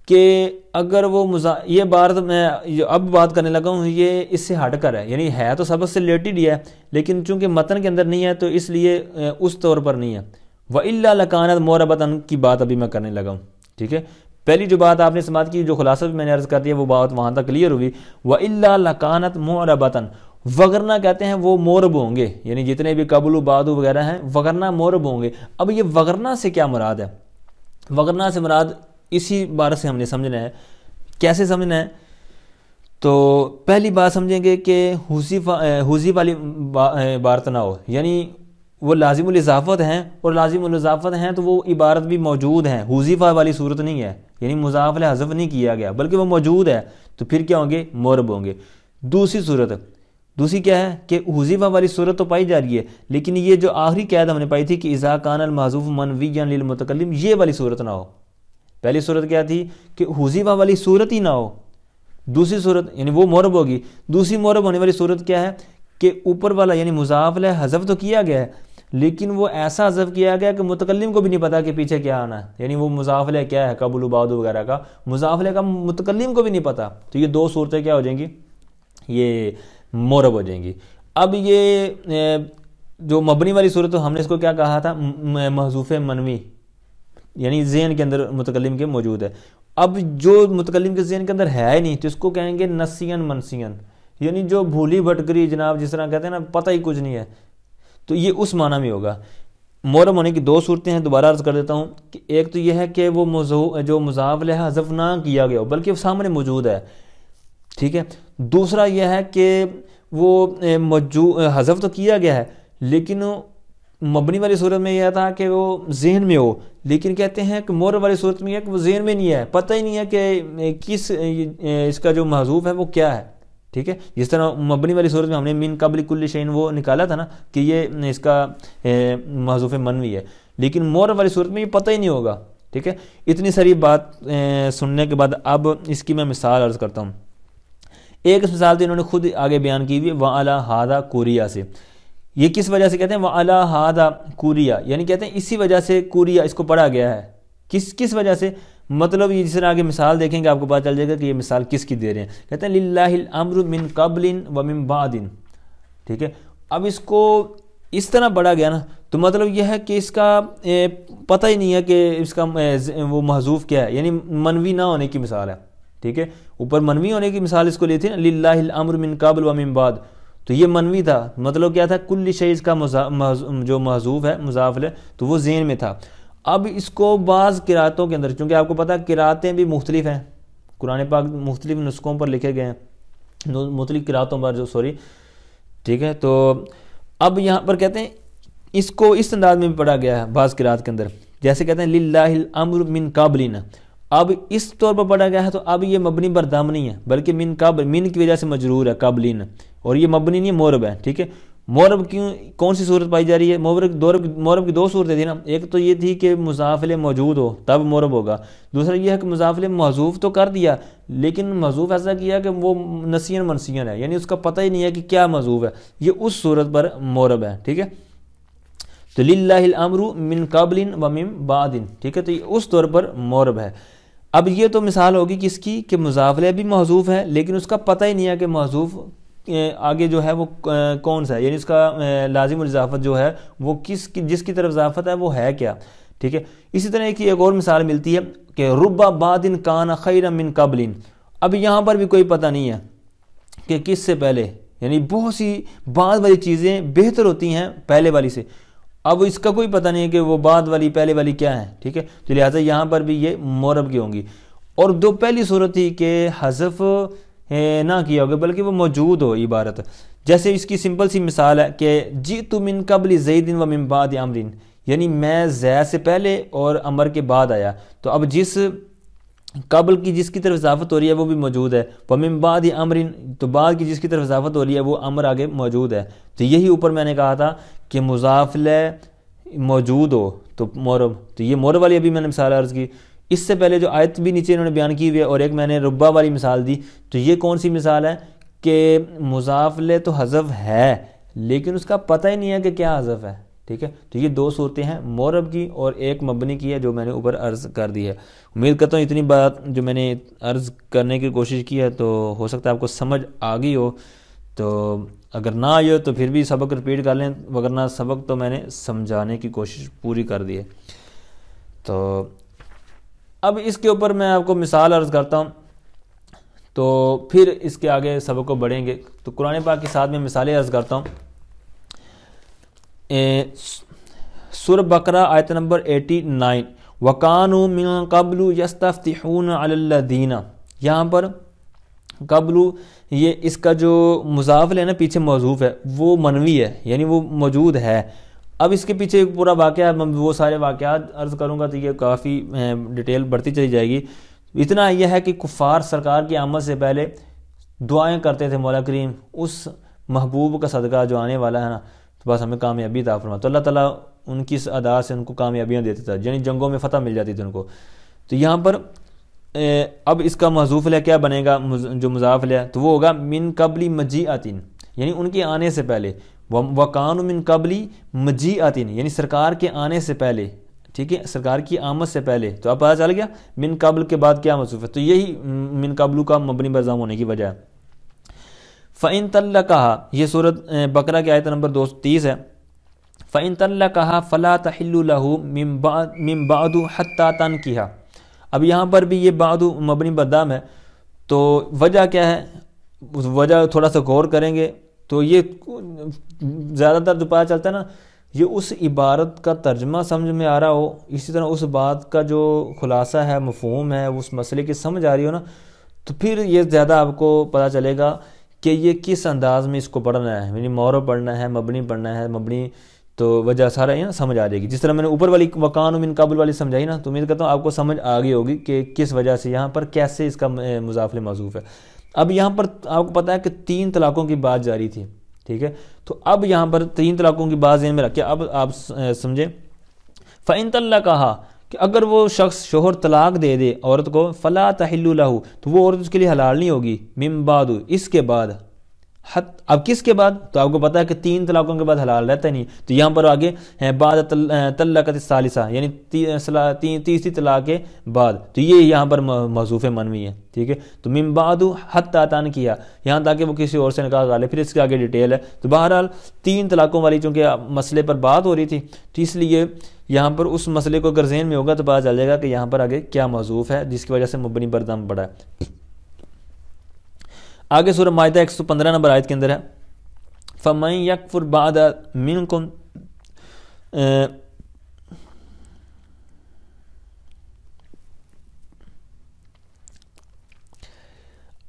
کہ اگر وہ یہ عبارت میں اب بات کرنے لگا ہوں یہ اس سے ہٹ کر ہے، یعنی ہے تو سبق سے ریلیٹڈ ہی ہے لیکن چونکہ متن کے اندر نہیں ہے تو اس لیے اس طور پر نہیں ہے. وَإِلَّا لَكَانَتْ مُعْرَبَةً کی بات ابھی میں کرنے لگا ہوں. ٹھیک ہے، پہلی جو بات آپ نے سماعت کی، جو خلاصہ بھی میں نے عرض کر دیا، وہ بات وہاں تک کلیئر ہوئی. وَإِلَّا لَكَانَتْ مُعْرَبَةً، وگرنہ کہتے ہیں وہ مورب ہوں گے، یعنی جتنے بھی قبل و بعد وغیرہ ہیں وگرنہ مورب ہوں گے. اب یہ وگرنہ سے کیا مراد ہے؟ وگرنہ سے مراد اسی بارے سے ہم نے سمجھنا ہے. کیسے سمجھنا ہے؟ تو پہلی بات سمجھیں گے کہ حذف والی عبارت نہ ہو، یعنی وہ لازم الاضافت ہیں، اور لازم الاضافت ہیں تو وہ عبارت بھی موجود ہیں، حذف والی صورت نہیں ہے، یعنی مضاف لہ حذف نہیں کیا گیا بلکہ وہ موجود ہے، تو پھر کیا ہوں گے مورب ہوں گے. دوسری کیا ہے کہ حذف والی صورت تو پائی جا رہی ہے لیکن یہ جو آخری قید ہم نے پائی تھی کہ اذا کان المحذوف منویا للمتکلم، یہ والی صورت نہ ہو. پہلی صورت کیا تھی کہ حذف والی صورت ہی نہ ہو. دوسری صورت یعنی وہ مورب ہوگی. دوسری مورب ہونے والی صورت کیا ہے کہ اوپر والا یعنی مضاف لہ حذف تو کیا گیا ہے لیکن وہ ایسا حذف کیا گیا کہ متکلم کو بھی نہیں پتا کہ پیچھے کیا آنا ہے، یعنی وہ مضاف لہ کیا ہے قبل و بعد وغیرہ کا مضاف لہ کا متکلم کو بھی نہیں پتا. تو یہ دو صورتیں کیا ہو جائیں گی؟ یہ مورب ہو جائیں گی. اب یہ جو مبنی والی صورت ہم نے اس کو کیا کہا تھا؟ محذوف منوی، یعنی ذہن کے اندر متکلم کے موجود ہے. اب جو متکلم کے ذہن کے اندر ہے ہی نہیں تو اس کو کہیں گے نسین منسین، یعنی جو بھولی بھٹکری جناب جس طرح کہتے ہیں نا پتہ ہی کچھ نہیں ہے، تو یہ اس معنی میں ہوگا. مورب ہونے کی دو صورتیں ہیں، دوبارہ عرض کر دیتا ہوں کہ ایک تو یہ ہے کہ وہ جو مضاف لہ حذف نہ کیا گیا ہو بلکہ وہ سامنے موجود ہے. ٹھیک ہے. دوسرا یہ ہے کہ وہ حذف تو کیا گیا ہے لیکن مبنی والی صورت میں یہ تھا کہ وہ ذہن میں ہو، لیکن کہتے ہیں کہ مورب والی صورت میں یہ ہے کہ وہ ذہن میں نہیں ہے، پتہ ہی نہیں ہے کہ کس اس کا جو محذوف ہے وہ کیا ہے. ٹھیک ہے، جس طرح مبنی والی صورت میں ہم نے من قبل کل شیء وہ نکالا تھا نا کہ یہ اس کا محذوف منوی ہے، لیکن مورب والی صورت میں یہ پتہ ہی نہیں ہوگا. ٹھیک ہے، اتنی ساری بات سننے کے بعد اب اس کی میں مثال عرض کرتا ہوں. ایک مثال تو انہوں نے خود آگے بیان کی ہوئی وَعَلَى هَذَا کوریا سے. یہ کس وجہ سے کہتے ہیں وَعَلَى هَذَا کوریا، یعنی کہتے ہیں اسی وجہ سے کوریا اس کو پڑھا گیا ہے. کس وجہ سے؟ مطلب یہ جس طرح آگے مثال دیکھیں گے آپ کو پتہ چل جائے گا کہ یہ مثال کس کی دے رہے ہیں. کہتے ہیں لِلَّهِ الْأَمْرُ مِنْ قَبْلٍ وَمِنْ بَعْدٍ. ٹھیک ہے، اب اس کو اس طرح پڑھا گیا نا تو مطلب یہ ہے کہ اس کا پتہ ہی نہیں ہے کہ اس کا وہ محذوف کیا ہے، یعنی منوی نہ ہونے کی مثال ہے. ٹھیک ہے، اوپر منوی ہونے کی مثال اس کو لی تھی نا للہ الامر من قبل و من بعد، تو یہ منوی تھا، مطلب کیا تھا کل شیء کا جو محذوف ہے مضاف ہے تو وہ ذہن میں تھا. اب اس کو بعض قراتوں کے اندر، چونکہ آپ کو پتہ قراتیں بھی مختلف ہیں، قرآن پاک مختلف نسخوں پر لکھے گئے ہیں، مختلف قراتوں پر ٹھیک ہے، تو اب یہاں پر کہتے ہیں اس کو اس انداز میں بھی پڑھا گیا ہے بعض قرات کے اندر، جیسے کہتے ہیں للہ الامر من قبل. اب اس طور پر پڑھا گیا ہے تو اب یہ مبنی بر دم نہیں ہے بلکہ من قبل، من کی وجہ سے مجرور ہے قبلین، اور یہ مبنی نہیں مورب ہے. ٹھیک ہے، مورب کون سی صورت پائی جا رہی ہے؟ مورب کی دو صورتیں تھیں نا، ایک تو یہ تھی کہ مضاف لہ موجود ہو تب مورب ہوگا، دوسرا یہ ہے کہ مضاف لہ محذوف تو کر دیا لیکن محذوف ایسا کیا کہ وہ نسین منسین ہے، یعنی اس کا پتہ ہی نہیں ہے کہ کیا محذوف ہے، یہ اس صورت پر مورب ہے. ٹھیک ہے، تو للہ الامر من قبل و من بعد. ٹھیک ہے، تو یہ اس طور پر مورب ہے. اب یہ تو مثال ہوگی کس کی کہ مضاف لہ بھی محذوف ہے لیکن اس کا پتہ ہی نہیں ہے کہ محذوف آگے جو ہے وہ کون سا ہے، یعنی اس کا لازم الاضافت جو ہے وہ جس کی طرف اضافت ہے وہ ہے کیا. ٹھیک ہے، اسی طرح ایک اور مثال ملتی ہے کہ رب بعد کان خیرا من قبل. اب یہاں پر بھی کوئی پتہ نہیں ہے کہ کس سے پہلے، یعنی بہت سی بعد والی چیزیں بہتر ہوتی ہیں پہلے والی سے، اب اس کا کوئی پتہ نہیں ہے کہ وہ بعد والی پہلے والی کیا ہے. ٹھیک ہے، تو لہٰذا یہاں پر بھی یہ مورب کی ہوں گی. اور دو پہلی صورت تھی کہ حذف نہ کیا ہوگا بلکہ وہ موجود ہو عبارت، جیسے اس کی سمپل سی مثال ہے کہ جئت من قبل زید و من بعد عمر، یعنی میں زید سے پہلے اور عمر کے بعد آیا. تو اب جس قبل کی جس کی طرف اضافت ہو رہی ہے وہ بھی موجود ہے، ومن بعد عمر تو بعد کی جس کی طرف اضافت ہو رہی ہے وہ عمر آگے موجود ہے. تو یہی اوپر میں نے کہا تھا کہ مضاف لہ موجود ہو تو مورب، تو یہ مورب والی ابھی میں نے مثال عرض کی. اس سے پہلے جو آیت بھی نیچے انہوں نے بیان کی ہوئی ہے اور ایک میں نے ربا والی مثال دی، تو یہ کون سی مثال ہے کہ مضاف لے تو حذف ہے لیکن اس کا پتہ ہی نہیں ہے کہ کیا حذف ہے، ٹھیک ہے. تو یہ دو صورتیں ہیں، معرب کی اور ایک مبنی کی ہے جو میں نے اوپر عرض کر دی ہے. امید کرتا ہوں اتنی بات جو میں نے عرض کرنے کی کوشش کی ہے تو ہو سکتا ہے آپ کو سمجھ آ گئی ہو. تو اگر نہ آئی ہو تو پھر بھی سبق رپیٹ کر لیں، وگرنہ سبق تو میں نے سمجھانے کی کوشش پوری کر دی ہے. تو اب اس کے اوپر میں آپ کو مثال عرض کرتا ہوں تو پھر اس کے آگے سبق کو بڑھیں گے. تو قرآن پاک کے ساتھ میں مثالیں عرض کرتا ہوں. سورہ بقرہ آیت نمبر 89، وَكَانُوا مِن قَبْلُ يَسْتَفْتِحُونَ عَلَى الَّذِينَ، یہاں پر قبل یہ اس کا جو مضاف ہے نا پیچھے موصوف ہے وہ منوی ہے، یعنی وہ موجود ہے. اب اس کے پیچھے ایک پورا واقعہ ہے، وہ سارے واقعات عرض کروں گا تو یہ کافی ڈیٹیل بڑھتی چلی جائے گی. اتنا یہ ہے کہ کفار سرکار کی آمد سے پہلے دعائیں کرتے تھے، مولا کریم اس محبوب کا صدقہ جو آنے والا ہے نا تو بس ہمیں کامیابی عطا فرما. تو اللہ تعالیٰ ان کی اس ادا سے ان کو کامیابیاں دیتا تھا، یعنی جنگوں میں فتح مل جاتی تھی ان کو. تو یہاں پر اب اس کا محذوف لے کیا بنے گا، جو مضاف لے تو وہ ہوگا من قبلی مجیعتن، یعنی ان کے آنے سے پہلے. وَكَانُوا مِن قَبْلِ مَجِيئَةٍ، یعنی سرکار کے آنے سے پہلے، ٹھیک ہے، سرکار کی آمد سے پہلے. تو اب پتہ چل گیا من قبل کے بعد کیا محذوف ہے، تو یہی من قبل کا مبنی برضم ہونے کی وجہ ہے. فَإِن طَلَّقَهَا، یہ سورۃ بقرہ کی آیت نمبر 230 ہے. فَإِن طَلَّقَهَا فَلَا تَحِلُّ لَهُ مِن بَعْدُ حَتَّى تَنْكِحَ. اب یہاں پر بھی یہ بعد مبنی برضم ہے. تو وجہ کیا ہے، اس وجہ تھوڑا سا غور کریں گے تو یہ زیادہ تر جو پتہ چلتا ہے نا یہ اس عبارت کا ترجمہ سمجھ میں آ رہا ہو، اسی طرح اس بات کا جو خلاصہ ہے، مفہوم ہے، اس مسئلے کی سمجھ آ رہی ہو نا، تو پھر یہ زیادہ آپ کو پتہ چلے گا کہ یہ کس انداز میں اس کو پڑھنا ہے، یعنی معرب پڑھنا ہے، مبنی پڑھنا ہے. مبنی تو وجہ سارا یہ سمجھ آ جائے گی. جس طرح میں نے اوپر والی وَكَانُوا مِن قَبْلُ والی سمجھائی نا، تو امید کرتا ہوں آپ کو سمجھ آ گئی ہوگی کہ کس وجہ سے یہاں پر کیسے اس کا مضاف موصوف ہے. اب یہاں پر آپ کو پتہ ہے کہ 3 طلاقوں کی بات جاری تھی، ٹھیک ہے. تو اب یہاں پر 3 طلاقوں کی بات ذہن میں رکھ کے اب آپ سمجھیں. فَإِن طَلَّقَهَا، کہ اگر وہ شخص شوہر طلاق دے دے عورت کو، فَلَا تَحِلُّ لَهُ، تو وہ عورت اس کے لیے حلال نہیں ہوگی، مِن بَعْدُ، اس کے بعد. اب کس کے بعد، تو آپ کو پتا ہے کہ 3 طلاقوں کے بعد حلال رہتا نہیں. تو یہاں پر آگے بعد طلقت الثالثہ، یعنی تیسری طلاق کے بعد. تو یہ یہاں پر محذوف منوی ہے، ٹھیک ہے. تو من بعد حتی تنکیہ، یہاں تاکہ وہ کسی اور سے نکاح کر لے. پھر اس کے آگے ڈیٹیل ہے. تو بہرحال 3 طلاقوں والی چونکہ مسئلے پر بات ہو رہی تھی تو اس لیے یہاں پر اس مسئلے کو اگر ذہن میں ہوگا تو پتہ چل جائے گا کہ یہاں پر آگے کیا محذوف ہے جس کی وجہ سے مبنی برضم پڑا ہے. آگے سورہ مائدہ 115 نمبر آیت کے اندر ہے فَمَن يَكْفُرْ بَعْدَ مِنْكُمْ.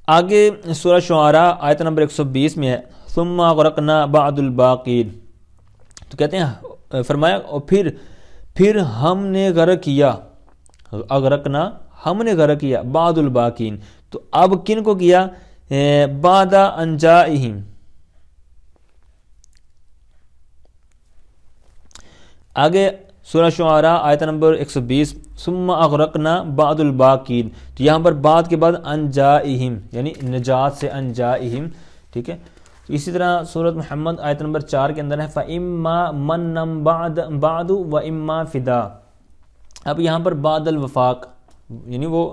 آگے سورہ شعراء آیت نمبر 120 میں ہے ثُمَّ أَغْرَقْنَا بَعْدُ الْبَاقِينَ. تو کہتے ہیں فرمایا اور پھر ہم نے غرق کیا، اغرقنا ہم نے غرق کیا بعد الباقین. تو اب کن کو کیا، بعد انجائہم. آگے سورہ شعراء آیت نمبر 120 ثم اغرقنا بعد الباقین. تو یہاں پر بعد کے بعد انجائہم یعنی نجات سے انجائہم، ٹھیک ہے. اسی طرح سورۃ محمد آیت نمبر 4 کے اندر ہے فَإِمَّا مَنًّا بَعْدُ وَإِمَّا فِدَا. اب یہاں پر بعد الوفاق یعنی وہ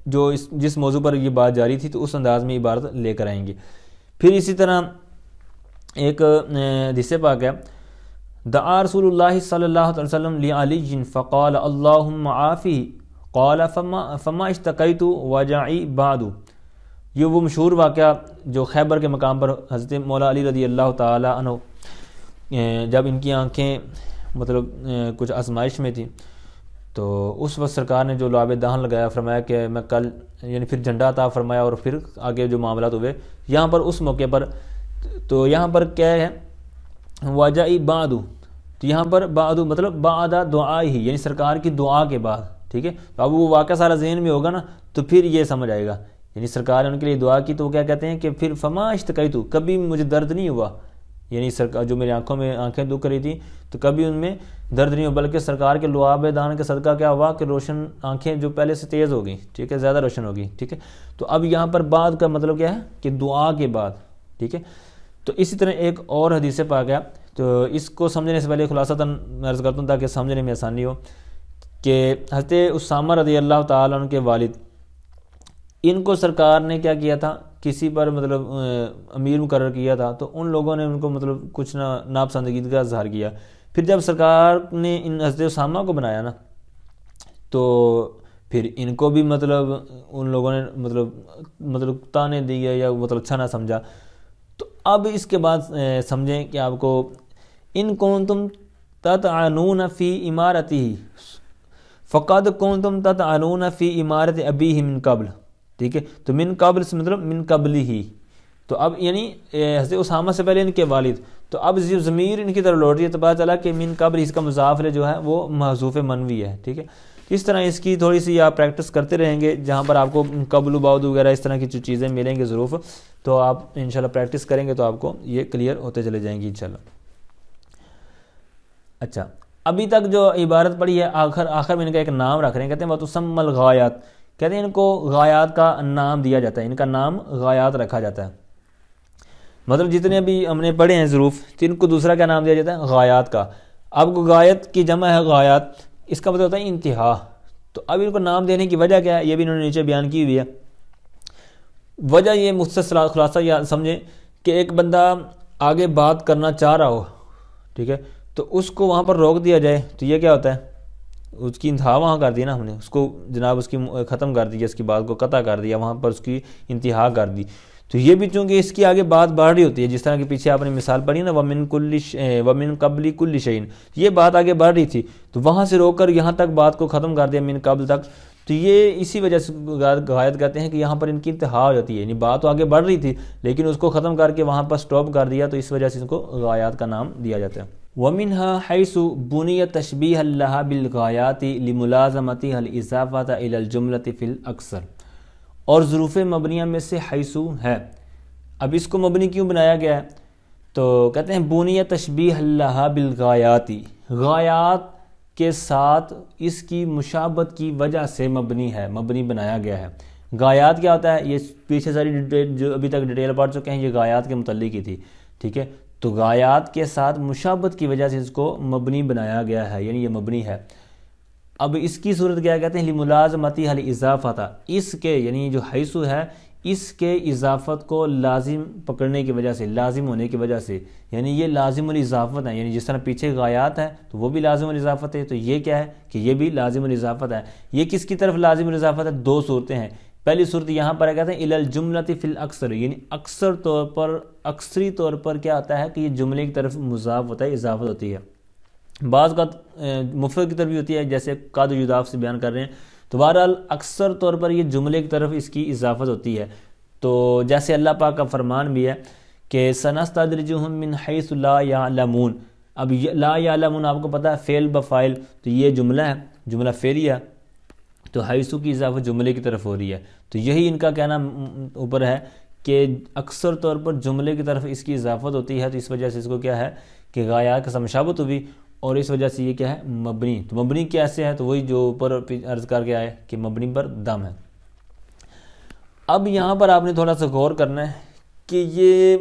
جو جس موضوع پر یہ بات جاری تھی تو اس انداز میں عبارت لے کر آئیں گے. پھر اسی طرح ایک حدیث پاک ہے دعا رسول اللہ صلی اللہ علیہ وسلم لعلی فقال اللہم عافی قال فما اشتقیت وجعی بعد. یہ وہ مشہور واقعہ جو خیبر کے مقام پر حضرت مولا علی رضی اللہ تعالی عنہ جب ان کی آنکھیں مطلب کچھ آزمائش میں تھیں تو اس وقت سرکار نے جو لعاب دہن لگایا، فرمایا کہ میں کل یعنی پھر جھنڈا عطا فرمایا اور پھر آگے جو معاملات ہوئے یہاں پر اس موقع پر. تو یہاں پر کیا ہے وجعی بعد. تو یہاں پر بعد مطلب بعد دعائی ہی یعنی سرکار کی دعا کے بعد، ٹھیک ہے. تو اب وہ واقعہ سارا ذہن میں ہوگا نا تو پھر یہ سمجھ آئے گا. یعنی سرکار نے ان کے لیے دعا کی تو وہ کیا کہتے ہیں کہ پھر فما اشتقیت، کبھی مجھے درد نہیں ہوا، یعنی سرکار جو میری آنکھوں میں آنکھیں دکھ رہی تھیں تو کبھی ان میں درد نہیں ہو، بلکہ سرکار کے لعاب دہن کے صدقہ کیا ہوا کہ روشن آنکھیں جو پہلے سے تیز ہو گئیں، ٹھیک ہے، زیادہ روشن ہو گئی، ٹھیک ہے۔ تو اب یہاں پر بعد کا مطلب کیا ہے کہ دعا کے بعد، ٹھیک ہے۔ تو اسی طرح ایک اور حدیث پاک ہے، تو اس کو سمجھنے سے پہلے خلاصتاً میں عرض کرتا ہوں تاکہ سمجھنے میں آسانی ہو، کہ حضرت اسامہ رضی اللہ تعالیٰ عنہ کے والد، ان کو سرکار نے کیا کیا تھا، کسی پر مطلب امیر مقرر کیا تھا، تو ان لوگوں نے ان کو مطلب کچھ ناپسندیدگی کا اظہار کیا۔ پھر جب سرکار نے ان حضرت اسامہ کو بنایا نا، تو پھر ان کو بھی مطلب ان لوگوں نے مطلب تانے دیے یا مطلب اچھا نہ سمجھا۔ تو اب اس کے بعد سمجھیں کہ آپ کو ان کنتم تطعنون فی امارتہ فقد کنتم تطعنون فی امارت ابیہ من قبل، ٹھیک ہے۔ تو من قبل سے مطلب من قبل ہی، تو اب یعنی حضرت اسامہ سے پہلے ان کے والد، تو اب ضمیر ان کی طرف لوٹ رہی ہے، تو پتہ چلا کہ من قبل اس کا مضاف جو ہے وہ محذوف منوی ہے، ٹھیک ہے۔ اس طرح اس کی تھوڑی سی آپ پریکٹس کرتے رہیں گے، جہاں پر آپ کو قبل و بعد وغیرہ اس طرح کی جو چیزیں ملیں گے ضرور، تو آپ انشاءاللہ پریکٹس کریں گے تو آپ کو یہ کلیئر ہوتے چلے جائیں گی انشاءاللہ۔ اچھا، ابھی تک جو عبارت پڑھی ہے آخر میں ان کا ایک نام رکھ رہے ہیں، کہتے ہیں وَتُسَمَّى الْغَایَاتِ، کہتے ہیں ان کو غایات کا نام دیا جاتا ہے، ان کا نام غایات رکھا جاتا ہے۔ مطلب جتنے بھی ہم نے پڑھے ہیں ظروف، تو ان کو دوسرا کیا نام دیا جاتا ہے، غایات کا۔ اب غایت کی جمع ہے غایات، اس کا مطلب ہوتا ہے انتہا۔ تو اب ان کو نام دینے کی وجہ کیا ہے، یہ بھی انہوں نے نیچے بیان کی ہوئی ہے۔ وجہ یہ مختصر خلاصہ یا سمجھیں کہ ایک بندہ آگے بات کرنا چاہ رہا ہو، ٹھیک ہے، تو اس کو وہاں پر روک دیا جائے تو یہ کیا ہوتا ہے، اس کی انتہا وہاں کر دی نا ہم نے، اس کو جناب اس کی ختم کر دیا، اس کی بات کو قطع کر دیا، وہاں پر اس کی انتہا کر دی۔ تو یہ بھی چونکہ اس کی آگے بات بڑھ رہی ہوتی ہے، جس طرح کہ پیچھے آپ نے مثال پڑھی نا وَمِن قَبْلِ كُلِّ شَيْءٍ، یہ بات آگے بڑھ رہی تھی تو وہاں سے روک کر یہاں تک بات کو ختم کر دیا، من قبل تک۔ تو یہ اسی وجہ سے غایت کہتے ہیں کہ یہاں پر ان کی انتہا ہو جاتی ہے، یعنی بات تو آگے بڑھ رہی تھی لیکن اس کو ختم کر کے وہاں پر سٹاپ کر دیا، تو اس وجہ سے ان کو غایات کا نام دیا جاتا ہے۔ وَمِنْهَا حَيْثُ بُنِيَ تَشْبِيهًا لَهَا بِالْغَایَاتِ لِمُلَازَمَتِهَا الْإِضَافَةَ إِلَى الْجُمْلَةِ فِي الْأَكْثَرِ، اور ظروف مبنیہ میں سے حیثو ہے۔ اب اس کو مبنی کیوں بنایا گیا ہے، تو کہتے ہیں بُنِیَ تَشْبِيهًا لَهَا بِالْغَایَاتِ، غایات کے ساتھ اس کی مشابہت کی وجہ سے مبنی ہے، مبنی بنایا گیا ہے۔ غایات کیا ہوتا ہے، یہ پیچھے ساری ڈیٹیل جو ابھی تک ڈیٹیل پڑھ چکے ہیں، یہ غایات کے متعلق ہی تھی، ٹھیک ہے۔ تو غایات کے ساتھ مشابہت کی وجہ سے اس کو مبنی بنایا گیا ہے، یعنی یہ مبنی ہے۔ اب اس کی صورت کیا کہتے ہیں، لِمُلَازَمَتِهَا الْإِضَافَةَ، اس کے یعنی جو حیثو ہے اس کے اضافت کو لازم پکڑنے کی وجہ سے، لازم ہونے کی وجہ سے، یعنی یہ لازم الاضافت ہے، یعنی جس طرح پیچھے غایات ہے تو وہ بھی لازم الاضافت ہے، تو یہ کیا ہے کہ یہ بھی لازم الاضافت ہے۔ یہ کس کی طرف لازم الاضافت ہے، دو صورتیں ہیں۔ پہلی صورت یہاں پر کہتے ہیں الی الجملۃ فی الاکثر، یعنی اکثر طور پر، اکثری طور پر کیا ہوتا ہے کہ یہ جملے کی طرف مضاف ہوتا ہے، اضافت ہوتی ہے۔ بعض کا مفرد کی طرف بھی ہوتی ہے، جیسے قد یضاف سے بیان کر رہے ہیں، تو بہرحال اکثر طور پر یہ جملے کی طرف اس کی اضافت ہوتی ہے۔ تو جیسے اللہ پاک کا فرمان بھی ہے کہ سنستدرجہم من حیث لا یعلمون، اب لا یعلمون آپ کو پتہ ہے فعل بفاعل، تو یہ جملہ ہے، جملہ فعلیہ، تو حیث کی اضافت جملے کی طرف ہو رہی ہے۔ تو یہی ان کا کہنا اوپر ہے کہ اکثر طور پر جملے کی طرف اس کی اضافت ہوتی ہے، تو اس وجہ سے اس کو کیا ہے کہ غایات کا مشابہت ہوئی، اور اس وجہ سے یہ کیا ہے مبنی۔ تو مبنی کیسے ہے، تو وہی جو اوپر عرض کر کے آئے کہ مبنی پر دم ہے۔ اب یہاں پر آپ نے تھوڑا سا غور کرنا ہے کہ یہ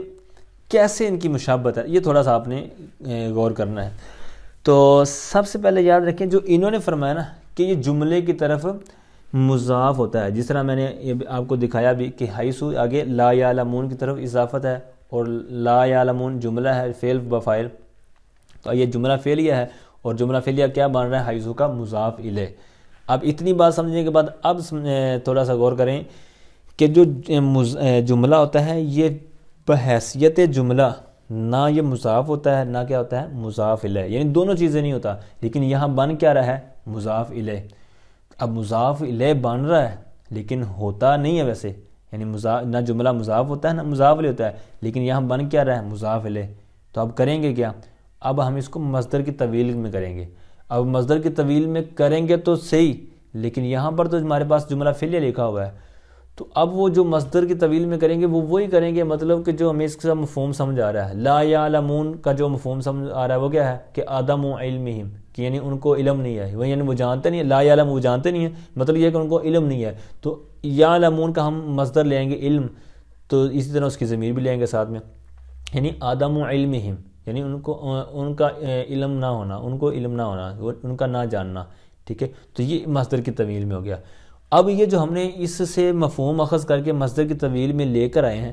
کیسے ان کی مشابہت ہے، یہ تھوڑا سا آپ نے غور کرنا ہے۔ تو سب سے پہلے یاد رکھیں جو انہوں نے فرمایا نا کہ یہ جملے کی طرف مضاف ہوتا ہے، جس طرح میں نے آپ کو دکھایا بھی کہ حیثو آگے لا یعلمون کی طرف اضافت ہے، اور لا یعلمون جملہ ہے فعل بفاعل، تو یہ جملہ فعلیہ ہے، اور جملہ فعلیہ کیا بن رہا ہے، حیثو کا مضاف الیہ۔ اب اتنی بات سمجھنے کے بعد اب تھوڑا سا غور کریں کہ جو جملہ ہوتا ہے یہ بحیثیت جملہ نہ یہ مضاف ہوتا ہے نہ کیا ہوتا ہے مضاف الیہ، یعنی دونوں چیزیں نہیں ہوتا، لیکن یہاں بن کیا رہا ہے مضاف الیہ۔ اب مضاف الیہ بن رہا ہے لیکن ہوتا نہیں ہے ویسے، یعنی نہ جملہ مضاف ہوتا ہے نہ مضاف الیہ ہوتا ہے، لیکن یہاں بن کیا رہا ہے مضاف الیہ۔ تو اب کریں گے کیا، اب ہم اس کو مصدر کی طویل میں کریں گے۔ اب مصدر کی طویل میں کریں گے تو صحیح، لیکن یہاں پر تو ہمارے پاس جملہ فعلیہ لکھا ہوا ہے، تو اب وہ جو مصدر کی طویل میں کریں گے وہ وہی کریں گے، مطلب کہ جو ہمیں اس کا مفہوم سمجھ آ رہا ہے. لا یعلمون کا جو مفہوم سمجھ آ رہا ہے وہ کیا ہے کہ عدم علمہم، کہ یعنی ان کو علم نہیں ہے، وہ یعنی وہ جانتے نہیں ہے. لا یعلم وہ جانتے نہیں ہیں، مطلب یہ کہ ان کو علم نہیں ہے. تو یعلمون کا ہم مصدر لیں گے علم، تو اسی طرح اس کی ضمیر بھی لیں گے ساتھ میں، یعنی عدم علمہم، یعنی ان کا علم نہ ہونا، ان کو علم نہ ہونا، ان کا نہ جاننا. ٹھیک ہے، تو یہ مصدر کی طویل میں ہو گیا. اب یہ جو ہم نے اس سے مفہوم اخذ کر کے مصدر کی طویل میں لے کر آئے ہیں،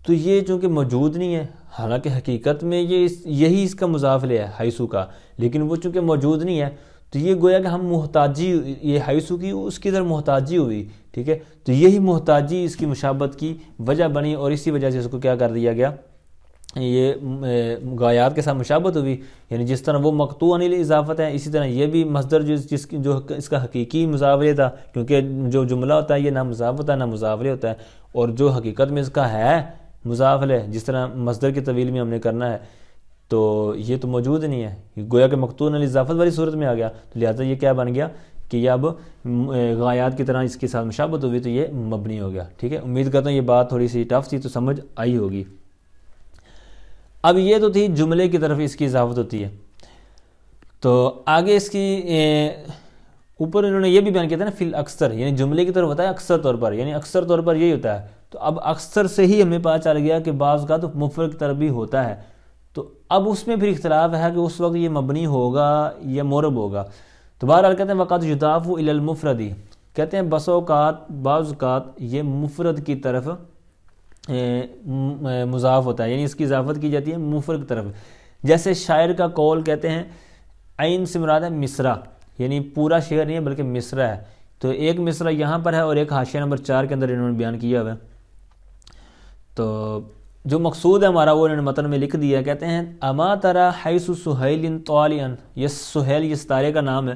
تو یہ چونکہ موجود نہیں ہے، حالانکہ حقیقت میں یہی اس کا مضاف لے ہے حیثو کا، لیکن وہ چونکہ موجود نہیں ہے تو یہ گویا کہ ہم محتاجی، یہ حیثو کی اس کی طرف محتاجی ہوئی. ٹھیک ہے، تو یہی محتاجی اس کی مشابہت کی وجہ بنی، اور اسی وجہ سے اس کو کیا کر دیا گیا، یہ غایات کے ساتھ مشابہت ہوئی. یعنی جس طرح وہ مقطوع عن الاضافت ہے، اسی طرح یہ بھی مصدر جو اس کا حقیقی مضاف الیہ تھا، کیونکہ جو جملہ ہوتا ہے یہ نہ مضاف ہوتا ہے نہ مضاف الیہ ہوتا ہے، اور جو حقیقت میں اس کا ہے مضاف الیہ، جس طرح مصدر کی طویل میں ہم نے کرنا ہے، تو یہ تو موجود نہیں ہے، گویا کہ مقطوع عن الاضافت والی صورت میں آ گیا. تو لہٰذا یہ کیا بن گیا کہ یہ اب غایات کی طرح اس کے ساتھ مشابہت ہوئی، تو یہ مبنی ہو گیا. ٹھیک ہے، امید کرتا ہوں یہ بات تھوڑی سی ٹف تھی تو سمجھ آئی ہوگی. اب یہ تو تھی جملے کی طرف اس کی اضافت ہوتی ہے. تو آگے اس کی اوپر انہوں نے یہ بھی بیان کیا تھا نا، فی الاکثر، یعنی جملے کی طرف ہوتا ہے اکثر طور پر، یعنی اکثر طور پر یہی ہوتا ہے. تو اب اکثر سے ہی ہمیں پتہ چل گیا کہ بعض کا تو مفرد کی طرف بھی ہوتا ہے. تو اب اس میں پھر اختلاف ہے کہ اس وقت یہ مبنی ہوگا یا معرب ہوگا. تو بہرحال کہتے ہیں وقت یضاف الی المفرد، کہتے ہیں بس اوقات بعض اوقات یہ مفرد کی طرف مضاف ہوتا ہے، یعنی اس کی اضافت کی جاتی ہے مفرد کی طرف. جیسے شاعر کا قول کہتے ہیں عین سے مراد ہے مصرع، یعنی پورا شعر نہیں ہے بلکہ مصرع ہے. تو ایک مصرع یہاں پر ہے اور ایک حاشیہ نمبر 4 کے اندر انہوں نے بیان کیا ہوا ہے. تو جو مقصود ہے ہمارا وہ انہوں نے متن میں لکھ دیا ہے. کہتے ہیں اما ترى حیث سہیل طالعا، یہ سہیل یہ ستارے کا نام ہے،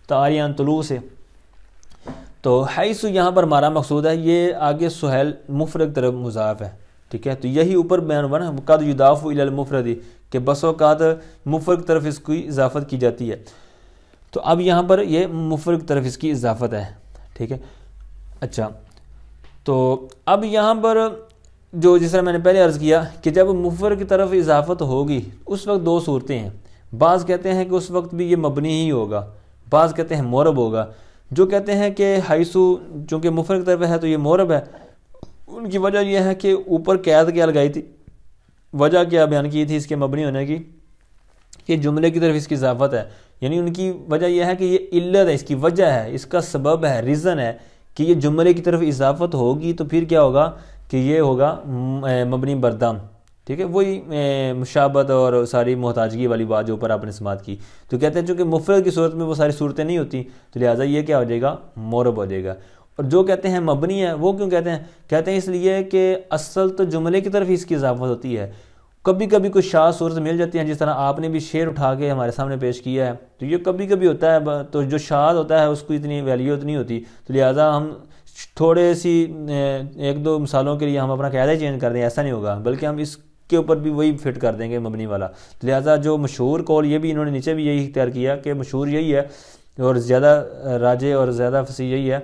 طالعا طلوع سے. تو حیث یہاں پر ہمارا مقصود ہے، یہ آگے سہیل مفرد کی طرف مضاف ہے. ٹھیک ہے، تو یہی اوپر بیان ہوا نا قد یضاف الی المفرد، کہ بس اوقات مفرد کی طرف اس کی اضافت کی جاتی ہے. تو اب یہاں پر یہ مفرد کی طرف اس کی اضافت ہے. ٹھیک ہے، اچھا، تو اب یہاں پر جو جس طرح میں نے پہلے عرض کیا کہ جب مفرد کی طرف اضافت ہوگی اس وقت دو صورتیں ہیں. بعض کہتے ہیں کہ اس وقت بھی یہ مبنی ہی ہوگا، بعض کہتے ہیں معرب ہوگا. جو کہتے ہیں کہ حیثو چونکہ مفرد کی طرف ہے تو یہ معرب ہے، ان کی وجہ یہ ہے کہ اوپر قید کیا لگائی تھی، وجہ کیا بیان کی تھی اس کے مبنی ہونے کی، کہ جملے کی طرف اس کی اضافت ہے. یعنی ان کی وجہ یہ ہے کہ یہ علت ہے، اس کی وجہ ہے، اس کا سبب ہے، ریزن ہے کہ یہ جملے کی طرف اضافت ہوگی تو پھر کیا ہوگا کہ یہ ہوگا مبنی بردم. ٹھیک ہے، وہی مشابہت اور ساری محتاجگی والی بات جو اوپر آپ نے سماعت کی. تو کہتے ہیں چونکہ مفرد کی صورت میں وہ ساری صورتیں نہیں ہوتی تو لہٰذا یہ کیا ہو جائے گا، معرب ہو جائے گا. اور جو کہتے ہیں مبنی ہے وہ کیوں کہتے ہیں اس لیے کہ اصل تو جملے کی طرف اس کی اضافت ہوتی ہے. کبھی کبھی کوئی شاذ صورت مل جاتی ہے، جس طرح آپ نے بھی شعر اٹھا کے ہمارے سامنے پیش کیا ہے، تو یہ کبھی کبھی ہوتا ہے. تو جو شاذ ہوتا ہے اس کو اتنی ویلیو نہیں ہوتی، تو لہٰذا ہم تھوڑے سی ایک دو مثالوں کے لیے ہم اپنا قاعدہ چینج کر دیں، ایسا نہیں ہوگا، بلکہ ہم اس کے اوپر بھی وہی فٹ کر دیں گے مبنی والا. تو لہٰذا جو مشہور قول، یہ بھی انہوں نے نیچے بھی یہی اختیار کیا کہ مشہور یہی ہے اور زیادہ راجع اور زیادہ فصیح یہی ہے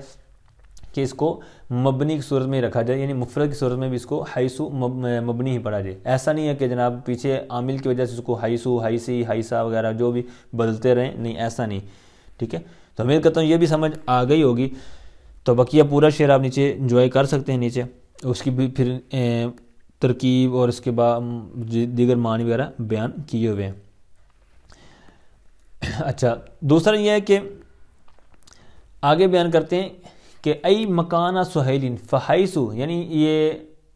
کہ اس کو مبنی کی صورت میں ہی رکھا جائے، یعنی مفرد کی صورت میں بھی اس کو حیثو مبنی ہی پڑھا جائے. ایسا نہیں ہے کہ جناب پیچھے عامل کی وجہ سے اس کو حیثو، حیثی، حیثہ وغیرہ جو بھی بدلتے رہیں، نہیں ایسا نہیں. ٹھیک ہے، تو امید کرتا ہوں یہ بھی سمجھ آ گئی ہوگی. تو بقیہ پورا شعر آپ نیچے انجوائے کر سکتے ہیں، نیچے اس کی بھی پھر ترکیب اور اس کے بعد دیگر معنی وغیرہ بیان کیے ہوئے ہیں. اچھا، دوسرا یہ ہے کہ آگے بیان کرتے ہیں کہ ای مکانہ سہیلن فحیثو، یعنی یہ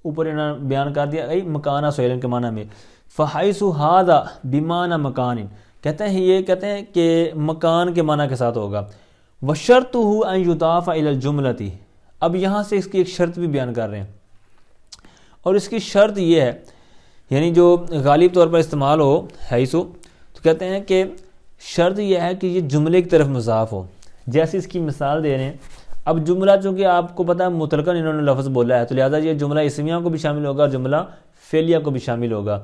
اوپر انہوں نے بیان کر دیا ای مکانہ سہیلن کے معنی میں، فحیثو ہذا بمعنی مکان، کہتے ہیں یہ کہتے ہیں کہ مکان کے معنی کے ساتھ ہوگا. وشرطہ ان یضاف الی الجملۃ، اب یہاں سے اس کی ایک شرط بھی بیان کر رہے ہیں، اور اس کی شرط یہ ہے، یعنی جو غالب طور پر استعمال ہو حیثو، تو کہتے ہیں کہ شرط یہ ہے کہ یہ جملے کی طرف مضاف ہو. جیسے اس کی مثال دے رہے ہیں، اب جملہ چونکہ آپ کو پتہ ہے مطلقاً انہوں نے لفظ بولا ہے، تو لہٰذا یہ جملہ اسمیہ کو بھی شامل ہوگا اور جملہ فعلیہ کو بھی شامل ہوگا.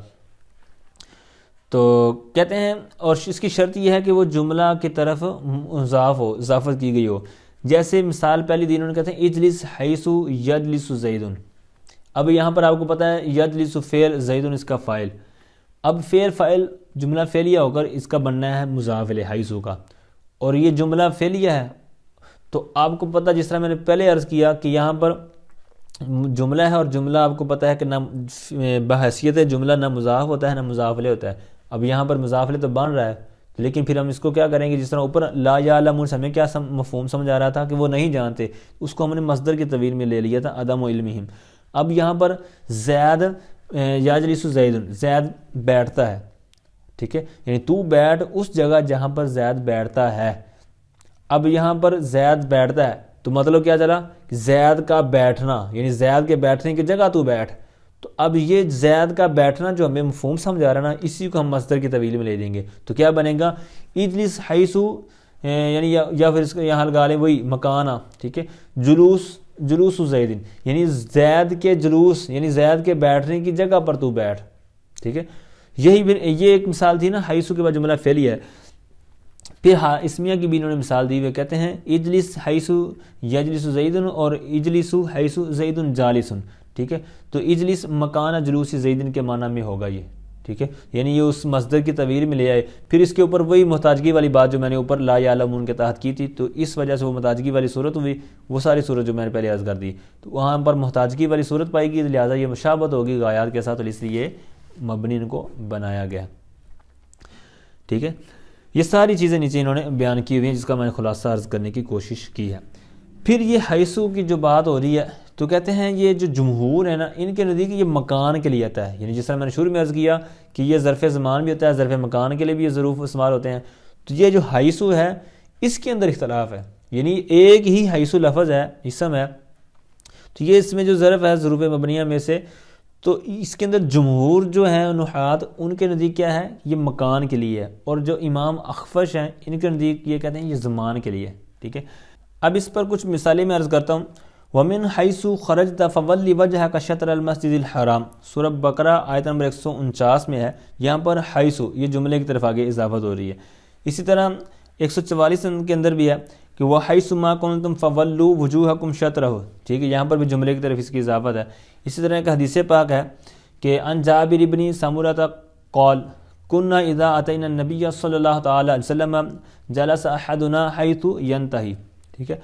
تو کہتے ہیں اور اس کی شرط یہ ہے کہ وہ جملہ کی طرف مضاف ہو، اضافت کی گئی ہو. جیسے مثال پہلی دی انہوں نے کہتے ہیں اجلس حیث یجلس زید. اب یہاں پر آپ کو پتہ ہے یجلس فعل، زید اس کا فاعل. اب فعل جملہ فعلیہ ہو کر اس کا بننا ہے مضاف الیہ حیث کا، اور یہ جملہ فعلیہ ہے. تو آپ کو پتہ جس طرح میں نے پہلے عرض کیا کہ یہاں پر جملہ ہے، اور جملہ آپ کو پتہ ہے کہ نہ بحیثیت جملہ نہ مضاف ہوتا ہے نہ مضاف الیہ ہوتا ہے. اب یہاں پر مضاف الیہ تو بن رہا ہے، لیکن پھر ہم اس کو کیا کریں گے، جس طرح اوپر لا یعلمون سے ہمیں کیا مفہوم سمجھ آ رہا تھا کہ وہ نہیں جانتے، اس کو ہم نے مصدر کی طویل میں لے لیا تھا عدم علمہم. اب یہاں پر زید یجلس زید، زید بیٹھتا ہے، ٹھیک ہے، یعنی تو بیٹھ اس جگہ جہاں پر زید بیٹھتا ہے. اب یہاں پر زید بیٹھتا ہے تو مطلب کیا چلا کہ زید کا بیٹھنا، یعنی زید کے بیٹھنے کی جگہ تو بیٹھ. تو اب یہ زید کا بیٹھنا جو ہمیں مفہوم سمجھا رہا ہے نا، اسی کو ہم مصدر کی طویل میں لے دیں گے. تو کیا بنے گا اجلس حیث، یعنی یا پھر اس کو یہاں لگا لیں وہی مکانہ، ٹھیک ہے، جلوس زید، یعنی زید کے جلوس، یعنی زید کے بیٹھنے کی جگہ پر تو بیٹھ. ٹھیک ہے، یہ ایک مثال تھی نا حیث کے بعد جملہ فعلیہ ہے. پھر اسمیہ کی بھی انہوں نے مثال دی ہوئے، کہتے ہیں اجلس حیث یجلس زید اور اجلس حیث زید جالس. ٹھیک ہے، تو اجلس مکان جلوس زید کے معنی میں ہوگا یہ. ٹھیک ہے، یعنی یہ اس مصدر کی طویل میں لے آئے. پھر اس کے اوپر وہی محتاجگی والی بات جو میں نے اوپر لا یعلمون کے تحت کی تھی، تو اس وجہ سے وہ محتاجگی والی صورت ہوئی، وہ ساری صورت جو میں نے پہلے عرض کر دی، تو وہاں پر محتاجگی والی صورت پائی گی، لہٰذا یہ مشابہت ہوگی غایات کے ساتھ، اور اس لیے مبنی ان کو بنایا گیا. ٹھیک ہے، یہ ساری چیزیں نیچے انہوں نے بیان کی ہوئی ہیں، جس کا میں نے خلاصہ عرض کرنے کی کوشش کی ہے. پھر یہ حیثو کی جو بات ہو رہی ہے، تو کہتے ہیں یہ جو جمہور ہے نا، ان کے نزدیک یہ مکان کے لیے آتا ہے. یعنی جس طرح میں نے شروع میں عرض کیا کہ یہ ظرف زمان بھی ہوتا ہے، ظرف مکان کے لیے بھی یہ ظروف استعمال ہوتے ہیں. تو یہ جو حیثو ہے اس کے اندر اختلاف ہے، یعنی ایک ہی حیثو لفظ ہے، اسم ہے، تو یہ اس میں جو ظرف ہے ظروف مبنیہ میں سے، تو اس کے اندر جمہور جو ہیں نحات، ان کے نزدیک کیا ہے، یہ مکان کے لیے ہے، اور جو امام اخفش ہیں ان کے نزدیک یہ کہتے ہیں یہ زمان کے لیے. ٹھیک ہے، اب اس پر کچھ مثالیں میں عرض کرتا ہوں. وَمِنْ حَيْثُ خَرَجْتَ فَوَلِّ وَجْهَكَ شَطْرَ الْمَسْجِدِ الْحَرَامِ، سورہ بقرہ آیت نمبر 149 میں ہے. یہاں پر حیثو یہ جملے کی طرف آگے اضافت ہو رہی ہے. اسی طرح 144 کے اندر بھی ہے کہ وَحَيْثُ مَا كُنْتُمْ فَوَلُّوا وُجُوهَكُمْ شَطْرَهُ. ٹھیک ہے، یہاں پر بھی جملے کی طرف اس کی اضافت ہے. اسی طرح ایک حدیث پاک ہے کہ ان جابر بن سمرہ قال كنا اذا اتينا النبي صلی اللہ تعالی علیہ وسلم جلس احدنا حيث ينتهي. ٹھیک ہے،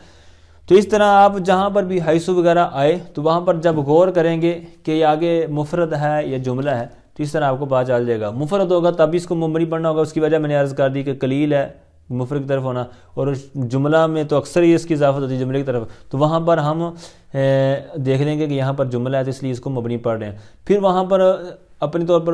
تو اس طرح آپ جہاں پر بھی حیث وغیرہ آئے تو وہاں پر جب غور کریں گے کہ یہ آگے مفرد ہے یا جملہ ہے، تو اس طرح آپ کو پتہ چل جائے گا. مفرد ہوگا تب اس کو مبنی پڑھنا ہوگا، اس کی وجہ میں نے عرض کر دی کہ قلیل ہے مفرد کی طرف ہونا، اور جملہ میں تو اکثر ہی اس کی اضافت ہوتی ہے جملے کی طرف، تو وہاں پر ہم دیکھ لیں گے کہ یہاں پر جملہ ہے تو اس لیے اس کو مبنی پڑھ رہے ہیں. پھر وہاں پر اپنی طور پر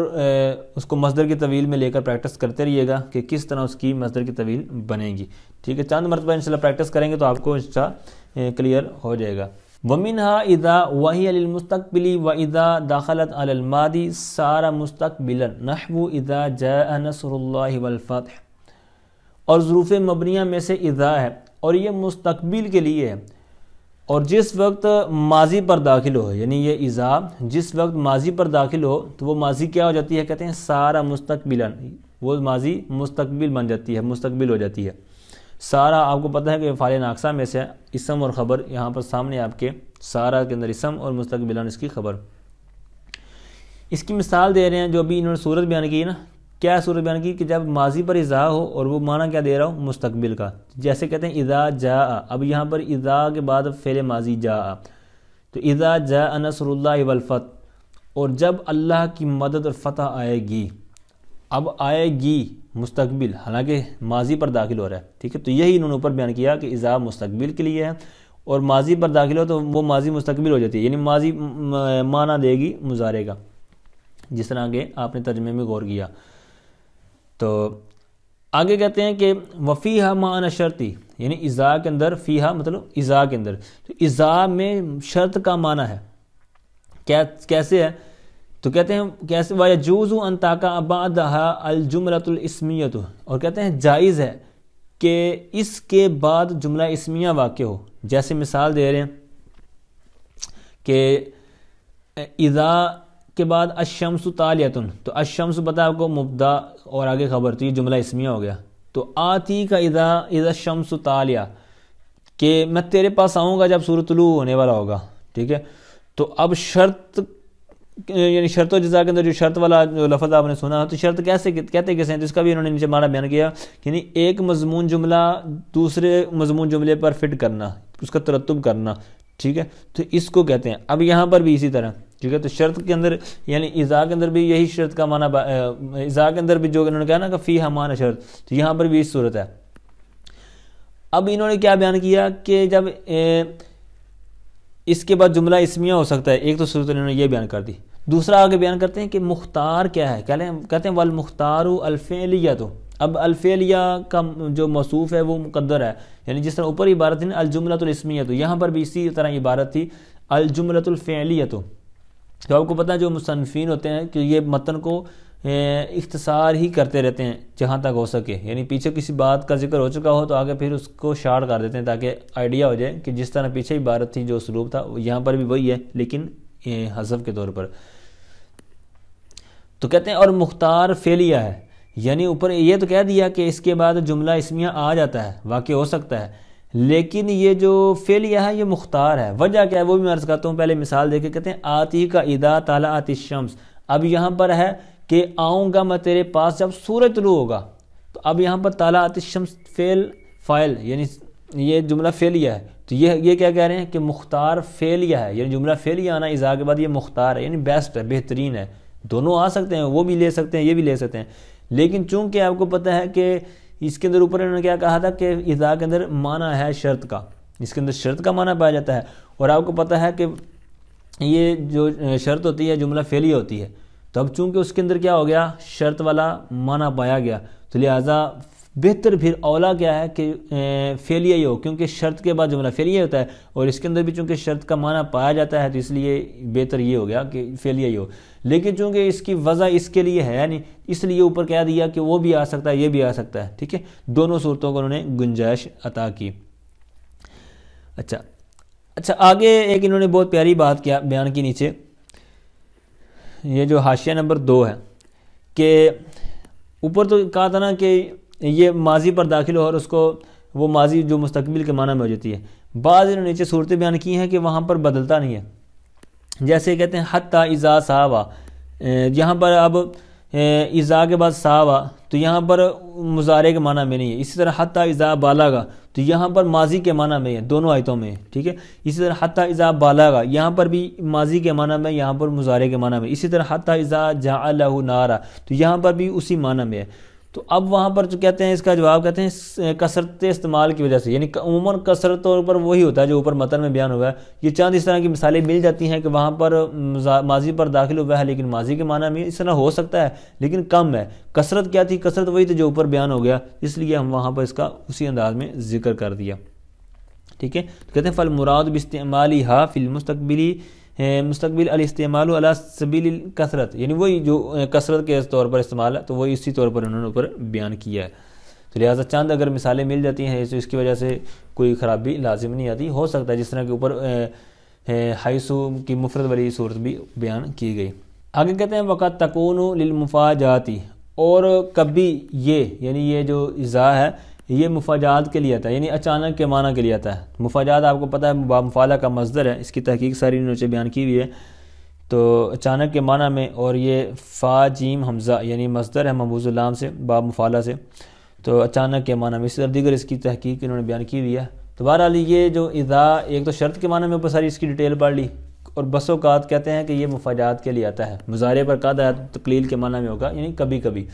اس کو مصدر کی طویل میں لے کر پریکٹس کرتے رہیے گا کہ کس طرح اس کی مصدر کی طویل بنے گی. ٹھیک ہے، چند مرتبہ انشاءاللہ پریکٹس کریں گے تو آپ کو انشاءاللہ کلیئر ہو جائے گا. وَمِنْهَا إِذَا وَهِيَ لِلْمُسْتَقْبِلِ وَإِذَا دَخَلَتْ عَلَى الْمَاضِ صَارَ مُسْتَقْبِلًا نَحْوُ إِذَا جَاءَ نَصْرُ اللَّهِ وَالْفَتْحُ. اور ظروف مبنیہ میں سے اذا ہے، اور یہ مستقبل کے لیے ہے، اور جس وقت ماضی پر داخل ہو، یعنی یہ اذا جس وقت ماضی پر داخل ہو تو وہ ماضی کیا ہو جاتی ہے، کہتے ہیں سارا مستقبلا، وہ ماضی مستقبل بن جاتی ہے، مستقبل ہو جاتی ہے. سارا آپ کو پتہ ہے کہ فاعل ناقصہ میں سے اسم اور خبر، یہاں پر سامنے آپ کے سارا کے اندر اسم اور مستقبلا اس کی خبر. اس کی مثال دے رہے ہیں جو ابھی انہوں نے صورت بیان کی ہے نا. کیا صورت بیان کی کہ جب ماضی پر اذا ہو اور وہ معنی کیا دے رہا ہوں، مستقبل کا. جیسے کہتے ہیں اذا جاء، اب یہاں پر اذا کے بعد فعل ماضی جاء، تو اذا جاء نصر اللہ والفتح، اور جب اللہ کی مدد اور فتح آئے گی. اب آئے گی مستقبل، حالانکہ ماضی پر داخل ہو رہا ہے. ٹھیک ہے، تو یہی انہوں نے اوپر بیان کیا کہ اذا مستقبل کے لیے ہے، اور ماضی پر داخل ہو تو وہ ماضی مستقبل ہو جاتی ہے، یعنی ماضی معنی دے گی مضارع کا، جس طرح آگے آپ نے ترجمے میں غور کیا. تو آگے کہتے ہیں کہ وفیہا معنی شرطی، یعنی اذا کے اندر، فیہا مطلب اذا کے اندر، تو اذا میں شرط کا معنی ہے. کیسے ہے؟ تو کہتے ہیں کیسے، وَيَجُوزُ أَن تَقَعَ بَعْدَهَا الْجُمْلَةُ الْإِسْمِيَّةُ، اور کہتے ہیں جائز ہے کہ اس کے بعد جملہ اسمیہ واقع ہو. جیسے مثال دے رہے ہیں کہ اذا کے بعد الشمس طالیۃ، تو الشمس پتہ آپ کو مبدا اور آگے خبر، تو یہ جملہ اسمیہ ہو گیا. تو آتی کا اذا الشمس طالیہ، کہ میں تیرے پاس آؤں گا جب سورج طلوع ہونے والا ہوگا، ٹھیک ہے. تو اب شرط یعنی شرط و جزا کے اندر جو شرط والا جو لفظ آپ نے سنا، تو شرط کیسے کہتے کیسے ہیں، تو اس کا بھی انہوں نے نیچے معنی بیان کیا، یعنی ایک مضمون جملہ دوسرے مضمون جملے پر فٹ کرنا، اس کا ترتب کرنا، ٹھیک ہے، تو اس کو کہتے ہیں. اب یہاں پر بھی اسی طرح، ٹھیک ہے. تو شرط کے اندر یعنی اذا کے اندر بھی یہی شرط کا معنی، اذا کے اندر بھی جو انہوں نے کہا نا کہ فیہا معنی شرط، تو یہاں پر بھی اس صورت ہے. اب انہوں نے کیا بیان کیا کہ جب اس کے بعد جملہ اسمیہ ہو سکتا ہے، ایک تو صورت انہوں نے یہ بیان کر دی. دوسرا آگے بیان کرتے ہیں کہ مختار کیا ہے، کہتے ہیں والمختار الفعلیۃ. اب الفعلیہ کا جو موصوف ہے وہ مقدر ہے، یعنی جس طرح اوپر عبارت ہے الجملۃ الاسمیۃ، یہاں پر بھی اسی طرح عبارت تھی الجملۃ الفعلیۃ. تو آپ کو پتہ ہے جو مصنفین ہوتے ہیں کہ یہ متن کو اختصار ہی کرتے رہتے ہیں جہاں تک ہو سکے، یعنی پیچھے کسی بات کا ذکر ہو چکا ہو تو آگے پھر اس کو شارٹ کر دیتے ہیں تاکہ آئیڈیا ہو جائے کہ جس طرح پیچھے عبارت تھی جو اسلوب تھا یہاں پر بھی وہی ہے لیکن حذف کے طور پر. تو کہتے ہیں اور مختار فعلیہ ہے، یعنی اوپر یہ تو کہہ دیا کہ اس کے بعد جملہ اسمیہ آ جاتا ہے، واقع ہو سکتا ہے، لیکن یہ جو فعلیہ ہے یہ مختار ہے. وجہ کیا ہے وہ بھی میں عرض کرتا ہوں. پہلے مثال دے کے کہتے ہیں آتی کا اذا طلعت الشمس. اب یہاں پر ہے کہ آؤں گا میں تیرے پاس جب سورج طلوع ہوگا، تو اب یہاں پر طلعت الشمس فاعل یعنی یہ جملہ فعلیہ ہے. تو یہ کیا کہہ رہے ہیں کہ مختار فعلیہ ہے، یعنی جملہ فعلیہ آنا اذا کے بعد یہ مختار ہے، یعنی بیسٹ ہے، بہترین ہے. دونوں آ سکتے ہیں، وہ بھی لے سکتے ہیں، یہ بھی لے سکتے ہیں، لیکن چونکہ آپ کو پتہ ہے کہ اس کے اندر اوپر انہوں نے کیا کہا تھا کہ اذا کے اندر معنی ہے شرط کا، اس کے اندر شرط کا معنی پایا جاتا ہے، اور آپ کو پتہ ہے کہ یہ جو شرط ہوتی ہے جملہ فعلیہ ہوتی ہے. تو اب چونکہ اس کے اندر کیا ہو گیا شرط والا معنی پایا گیا، تو لہٰذا بہتر پھر اولا کیا ہے کہ فعلیہ ہی ہو، کیونکہ شرط کے بعد جملہ فعلیہ ہوتا ہے اور اس کے اندر بھی چونکہ شرط کا معنی پایا جاتا ہے تو اس لیے بہتر یہ ہو گیا کہ فعلیہ ہی ہو. لیکن چونکہ اس کی وضع اس کے لیے ہے نہیں، اس لیے اوپر کہہ دیا کہ وہ بھی آ سکتا ہے یہ بھی آ سکتا ہے، ٹھیک ہے. دونوں صورتوں کو انہوں نے گنجائش عطا کی. اچھا آگے ایک انہوں نے بہت پیاری بات کیا بیان کی نیچے، یہ جو حاشیہ نمبر 2 ہے، کہ اوپر تو کہا تھا نا کہ یہ ماضی پر داخل ہو اور اس کو وہ ماضی جو مستقبل کے معنی میں ہو جاتی ہے. بعض انہوں نے نیچے صورتیں بیان کی ہیں کہ وہاں پر بدلتا نہیں ہے، جیسے کہتے ہیں حتی اذا صاوا، یہاں پر اب اذا کے بعد صاوا تو یہاں پر مضارع کے معنی میں نہیں ہے. اسی طرح حتی اذا بالغا تو یہاں پر ماضی کے معنی میں ہے، دونوں آیتوں میں، ٹھیک ہے. اسی طرح حتی اذا بالغا یہاں پر بھی ماضی کے معنی میں، یہاں پر مضارع کے معنی میں. اسی طرح حتی اذا جعلہ نارا تو یہاں پر بھی اسی معنی میں ہے. تو اب وہاں پر جو کہتے ہیں اس کا جواب کہتے ہیں کثرت استعمال کی وجہ سے، یعنی عموماً کثرت طور پر وہی ہوتا ہے جو اوپر متن میں بیان ہوا ہے. یہ چاند اس طرح کی مثالیں مل جاتی ہیں کہ وہاں پر ماضی پر داخل ہوا ہے لیکن ماضی کے معنی میں اس طرح ہو سکتا ہے لیکن کم ہے. کثرت کیا تھی؟ کثرت وہی تھی جو اوپر بیان ہو گیا، اس لیے ہم وہاں پر اس کا اسی انداز میں ذکر کر دیا، ٹھیک ہے. کہتے ہیں فالمراد باستعمالها فی المستقبلی مستقبل الاستعمال علی سبیل الکثرت، یعنی وہی جو کثرت کے طور پر استعمال ہے تو وہی اسی طور پر انہوں نے اوپر بیان کیا ہے. تو لہٰذا چند اگر مثالیں مل جاتی ہیں تو اس کی وجہ سے کوئی خرابی لازم نہیں آتی. ہو سکتا ہے جس طرح کے اوپر حیثو کی مفرد والی صورت بھی بیان کی گئی. آگے کہتے ہیں وقت تکون للمفاجاتی، اور کبھی یہ یعنی یہ جو اذا ہے یہ مفاجات کے لیے آتا ہے، یعنی اچانک کے معنی کے لیے آتا ہے. مفاجات آپ کو پتہ ہے باب مفعلہ کا مصدر ہے، اس کی تحقیق ساری نیچے بیان کی ہوئی ہے. تو اچانک کے معنی میں، اور یہ فا جیم حمزہ یعنی مصدر ہے مبعوث اللام سے، باب مفعلہ سے، تو اچانک کے معنی میں. اسی طرح دیگر اس کی تحقیق انہوں نے بیان کی ہوئی ہے. تو بہرحال یہ جو اذا ایک تو شرط کے معنی میں اوپر ساری اس کی ڈیٹیل پڑھ لی، اور بس اوقات کہتے ہیں کہ یہ مفاجات کے لیے آتا ہے. مضارع پر قد آیا تقلیل کے معنی میں ہوگا، یعنی کبھی کبھی.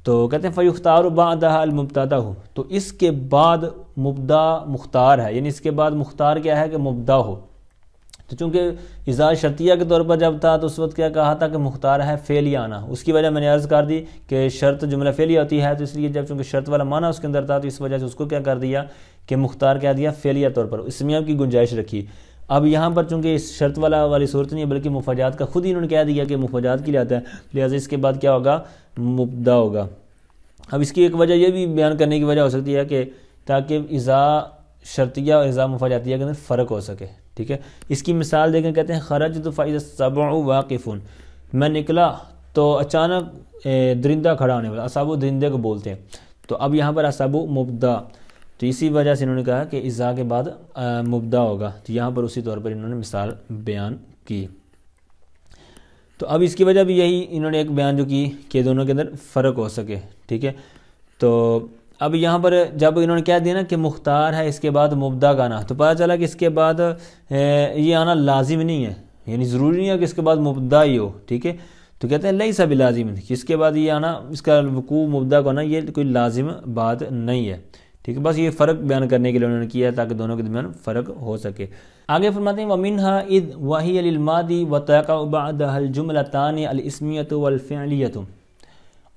تو کہتے ہیں فَيُخْتَارُ بَعْدَهَا الْمُبْتَدَأُ، تو اس کے بعد مبدا مختار ہے، یعنی اس کے بعد مختار کیا ہے کہ مبدا ہو. تو چونکہ اذا شرطیہ کے طور پر جب تھا تو اس وقت کیا کہا تھا کہ مختار ہے فعلیہ آنا. اس کی وجہ میں نے عرض کر دی کہ شرط جملہ فعلیہ ہوتی ہے، تو اس لیے جب چونکہ شرط والا معنی اس کے اندر تھا تو اس وجہ سے اس کو کیا کر دیا کہ مختار کیا دیا فعلیہ طور پر، اسمیہ کی گنجائش رکھی. اب یہاں پر چونکہ اس شرط والی صورت نہیں ہے بلکہ مفاجات کا خود ہی انہوں نے کہہ دیا کہ مفاجات کے لیے آتا ہے، لہٰذا اس کے بعد کیا ہوگا مبدا ہوگا. اب اس کی ایک وجہ یہ بھی بیان کرنے کی وجہ ہو سکتی ہے کہ تاکہ اذا شرطیہ اور اذا مفاجاتیہ کے اندر فرق ہو سکے، ٹھیک ہے. اس کی مثال دیکھیں، کہتے ہیں خرجت فاذا السبع واقف، میں نکلا تو اچانک درندہ کھڑا ہونے والا. اسابو درندے کو بولتے ہیں. تو اب یہاں پر اسابو مبدا، تو اسی وجہ سے انہوں نے کہا کہ اذا کے بعد مبدا ہوگا، تو یہاں پر اسی طور پر انہوں نے مثال بیان کی۔ تو اب اس کی وجہ بھی یہی انہوں نے ایک بیان جو کی کہ دونوں کے اندر فرق ہو سکے، ٹھیک ہے۔ تو اب یہاں پر جب انہوں نے کہہ دیا نا کہ مختار ہے اس کے بعد مبدا کا آنا، تو پتہ چلا کہ اس کے بعد یہ آنا لازم نہیں ہے، یعنی ضروری نہیں ہے کہ اس کے بعد مبدا ہی ہو، ٹھیک ہے۔ تو کہتے ہیں لیسا بلازم، کہ اس کے بعد یہ آنا، اس کا وقوع مبدا کا آنا یہ کوئی لازم بات نہیں ہے، ٹھیک ہے۔ بس یہ فرق بیان کرنے کے لیے انہوں نے کیا تاکہ دونوں کے درمیان فرق ہو سکے۔ آگے فرماتے ہیں وَمِنْهَا إِذْ وَهِيَ لِلْمَاضِ وَتَقَعُ بَعْدَهَا الْجُمْلَتَانِ الْإِسْمِيَّةُ وَالْفِعْلِيَّةُ،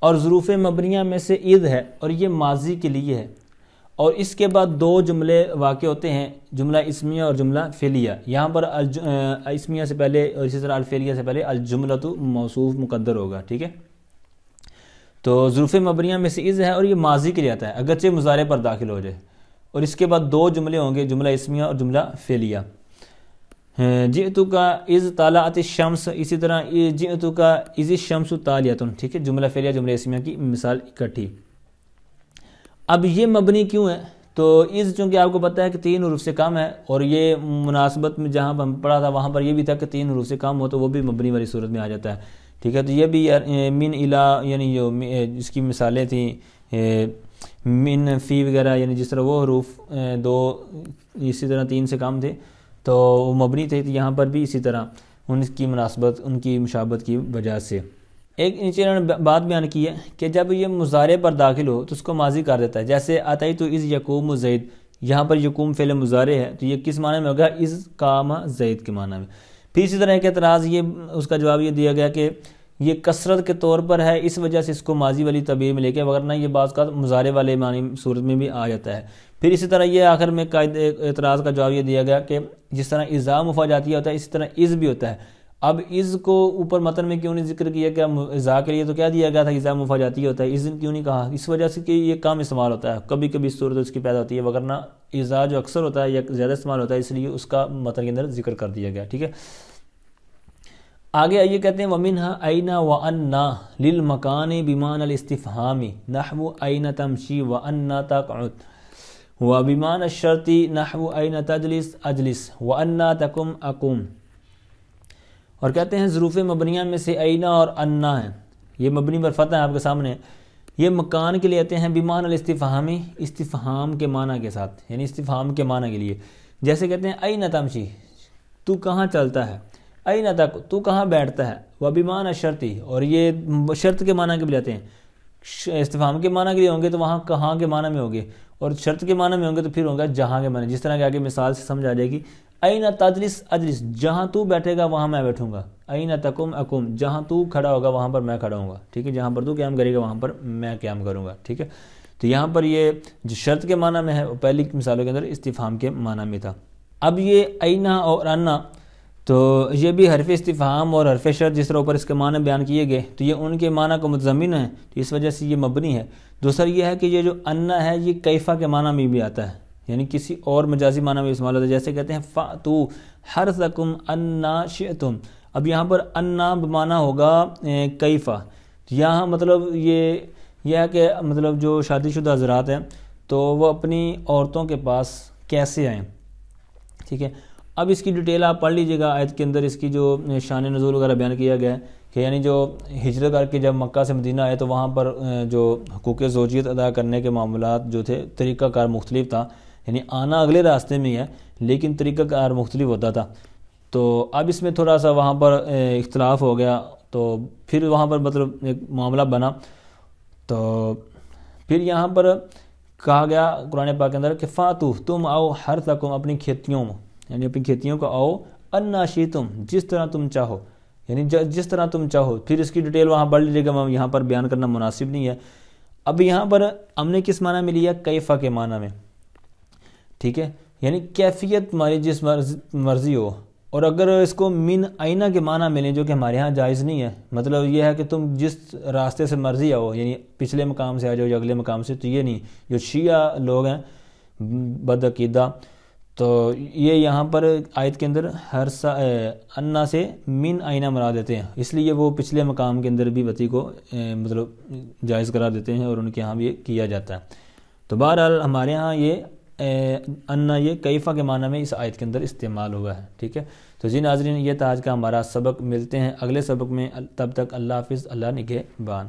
اور ظروف مبنیہ میں سے اذ ہے اور یہ ماضی کے لیے ہے، اور اس کے بعد دو جملے واقع ہوتے ہیں، جملہ اسمیہ اور جملہ فعلیہ۔ یہاں پر اسمیہ سے پہلے اور اسی طرح الفعلیہ سے پہلے الجملۃ موصوف مقدر ہوگا، ٹھیک ہے۔ تو ظروف مبنیہ میں سے اذ ہے اور یہ ماضی کے لیے آتا ہے اگرچہ مضارع پر داخل ہو جائے، اور اس کے بعد دو جملے ہوں گے، جملہ اسمیہ اور جملہ فعلیہ۔ جئتک اذ طلعت الشمس، اسی طرح جئتک اذ الشمس طالعۃ، ٹھیک ہے، جملہ فعلیہ جملہ اسمیہ کی مثال اکٹھی۔ اب یہ مبنی کیوں ہے؟ تو اذ چونکہ آپ کو پتہ ہے کہ 3 حروف سے کم ہے، اور یہ مناسبت میں جہاں ہم پڑھا تھا وہاں پر یہ بھی تھا کہ 3 حروف سے کم ہو تو وہ بھی مبنی والی صورت میں آ جاتا ہے، ٹھیک ہے۔ تو یہ بھی من الا، یعنی جو اس کی مثالیں تھیں من فی وغیرہ، یعنی جس طرح وہ حروف 2 اسی طرح 3 سے کم تھے تو وہ مبنی تھے، تو یہاں پر بھی اسی طرح ان کی مناسبت، ان کی مشابہت کی وجہ سے۔ ایک نیچے انہوں نے بات بیان کی ہے کہ جب یہ مضارع پر داخل ہو تو اس کو ماضی کر دیتا ہے، جیسے اتیت اذ یقوم زید، یہاں پر یقوم فعل مضارع ہے تو یہ کس معنی میں ہوگا؟ اذ قام زید کے معنی میں۔ پھر اسی طرح ایک اعتراض یہ، اس کا جواب یہ دیا گیا کہ یہ کثرت کے طور پر ہے، اس وجہ سے اس کو ماضی والی تعبیر میں لے کے، ورنہ یہ بعض کا مضارع والے معنی صورت میں بھی آ جاتا ہے۔ پھر اسی طرح یہ آخر میں اعتراض کا جواب یہ دیا گیا کہ جس طرح اذا مفاجاتیہ ہوتا ہے اسی طرح اذ بھی ہوتا ہے۔ اب اذ کو اوپر متن میں کیوں نہیں ذکر کیا کہ اذا کے لیے تو کیا دیا گیا تھا اذا مفاجاتیہ ہوتا ہے، اذ کیوں نہیں کہا؟ اس وجہ سے کہ یہ کم استعمال ہوتا ہے، کبھی کبھی اس صورت اس کی پیدا ہوتی ہے، وگرنہ اذا جو اکثر ہوتا ہے یا زیادہ استعمال ہوتا ہے، اس لیے اس کا متن کے اندر ذکر کر دیا گیا، ٹھیک ہے۔ آگے آئیے کہتے ہیں وَمِنْهَا أَيْنَ وَأَنَّا لِلْمَكَانِ بِمَعنَى الْاِسْتِفْهَامِ نَحْوُ أَيْنَ تَمْشِي وَأَنَّا تَقْعُدْ، وَبِمَعنَى الشَّرْطِ نَحْوُ أَيْنَ تَجْلِسْ أَجْلِسْ وَأَنَّا تَقُمْ أَقُمْ۔ اور کہتے ہیں ظروف مبنیہ میں سے اینا اور انا ہیں، یہ مبنی پر فتح ہے آپ کے سامنے، یہ مکان کے لیے آتے ہیں بمعنى الاستفہامی، استفہام کے معنی کے ساتھ، یعنی استفہام کے معنی کے لیے۔ جیسے کہتے ہیں اینا تمشی، تو کہاں چلتا ہے، اینا تک، تو کہاں بیٹھتا ہے، وبمعنى الشرطی، اور یہ شرط کے معنی کے بھی آتے ہیں، استفہام کے معنی کے لیے ہوں گے تو وہاں کہاں کے معنی میں ہوگے، اور شرط کے معنی میں ہوں گے تو پھر ہوگا جہاں کے معنی، جس طرح کہ آگے مثال سے سمجھ آ جائے گی۔ اینا تجلس اجلس، جہاں تو بیٹھے گا وہاں میں بیٹھوں گا، اینا تقم اقوم، جہاں تو کھڑا ہوگا وہاں پر میں کھڑا ہوں گا، ٹھیک ہے، جہاں پر تو قیام کرے گا وہاں پر میں قیام کروں گا، ٹھیک ہے۔ تو یہاں پر یہ جو شرط کے معنی میں ہے وہ پہلی مثالوں کے اندر استفہام کے معنی میں تھا۔ اب یہ اینا اور انا، تو یہ بھی حرف استفہام اور حرف شرط جس طرح اوپر اس کے معنی بیان کیے گئے تو یہ ان کے معنی کو متضمن ہے، تو اس وجہ سے یہ مبنی ہے۔ دوسرا یہ ہے کہ یہ جو انا ہے یہ کیفہ کے معنی میں بھی آتا ہے، یعنی کسی اور مجازی معنی میں استعمال ہوتا ہے، جیسے کہتے ہیں فَأْتُوا حَرْثَكُمْ أَنَّا شِئْتُمْ۔ اب یہاں پر انا بمعنی ہوگا کیفہ، یہاں مطلب یہ ہے کہ مطلب جو شادی شدہ حضرات ہیں تو وہ اپنی عورتوں کے پاس کیسے آئیں، ٹھیک ہے۔ اب اس کی ڈیٹیل آپ پڑھ لیجئے گا، آیت کے اندر اس کی جو شان نزول وغیرہ بیان کیا گیا ہے کہ یعنی جو ہجرت کر کے جب مکہ سے مدینہ آئے تو وہاں پر جو حقوق زوجیت ادا کرنے کے معاملات جو تھے طریقہ کار مختلف تھا، یعنی آنا اگلے راستے میں ہی ہے لیکن طریقہ کار مختلف ہوتا تھا۔ تو اب اس میں تھوڑا سا وہاں پر اختلاف ہو گیا، تو پھر وہاں پر مطلب ایک معاملہ بنا، تو پھر یہاں پر کہا گیا قرآن پاک کے اندر کہ فاتو، تم آؤ حرثکم، اپنی کھیتیوں میں، یعنی اپنی کھیتیوں کو آؤ، انا شئتم، جس طرح تم چاہو، یعنی جس طرح تم چاہو۔ پھر اس کی ڈیٹیل وہاں پڑھ لیجیے گا، یہاں پر بیان کرنا مناسب نہیں ہے۔ اب یہاں پر ہم نے کس معنی میں لیا؟ کیفہ کے معنی میں، ٹھیک ہے، یعنی کیفیت ہماری جس مرضی ہو، اور اگر اس کو من آئینہ کے معنی میں لیں جو کہ ہمارے ہاں جائز نہیں ہے، مطلب یہ ہے کہ تم جس راستے سے مرضی آؤ، یعنی پچھلے مقام سے آ جاؤ یا اگلے مقام سے، تو یہ نہیں۔ جو شیعہ لوگ ہیں بد عقیدہ، تو یہ یہاں پر آیت کے اندر ہر انا سے من آئینہ مراد دیتے ہیں، اس لیے وہ پچھلے مقام کے اندر بھی وتی کو مطلب جائز قرار دیتے ہیں اور ان کے ہاں بھی یہ کیا جاتا ہے۔ تو بہرحال ہمارے ہاں یہ انا یہ کیفہ کے معنی میں اس آیت کے اندر استعمال ہوا ہے، ٹھیک ہے۔ تو جی ناظرین، یہ تھا آج کا ہمارا سبق، ملتے ہیں اگلے سبق میں، تب تک اللہ حافظ، اللہ نگہبان۔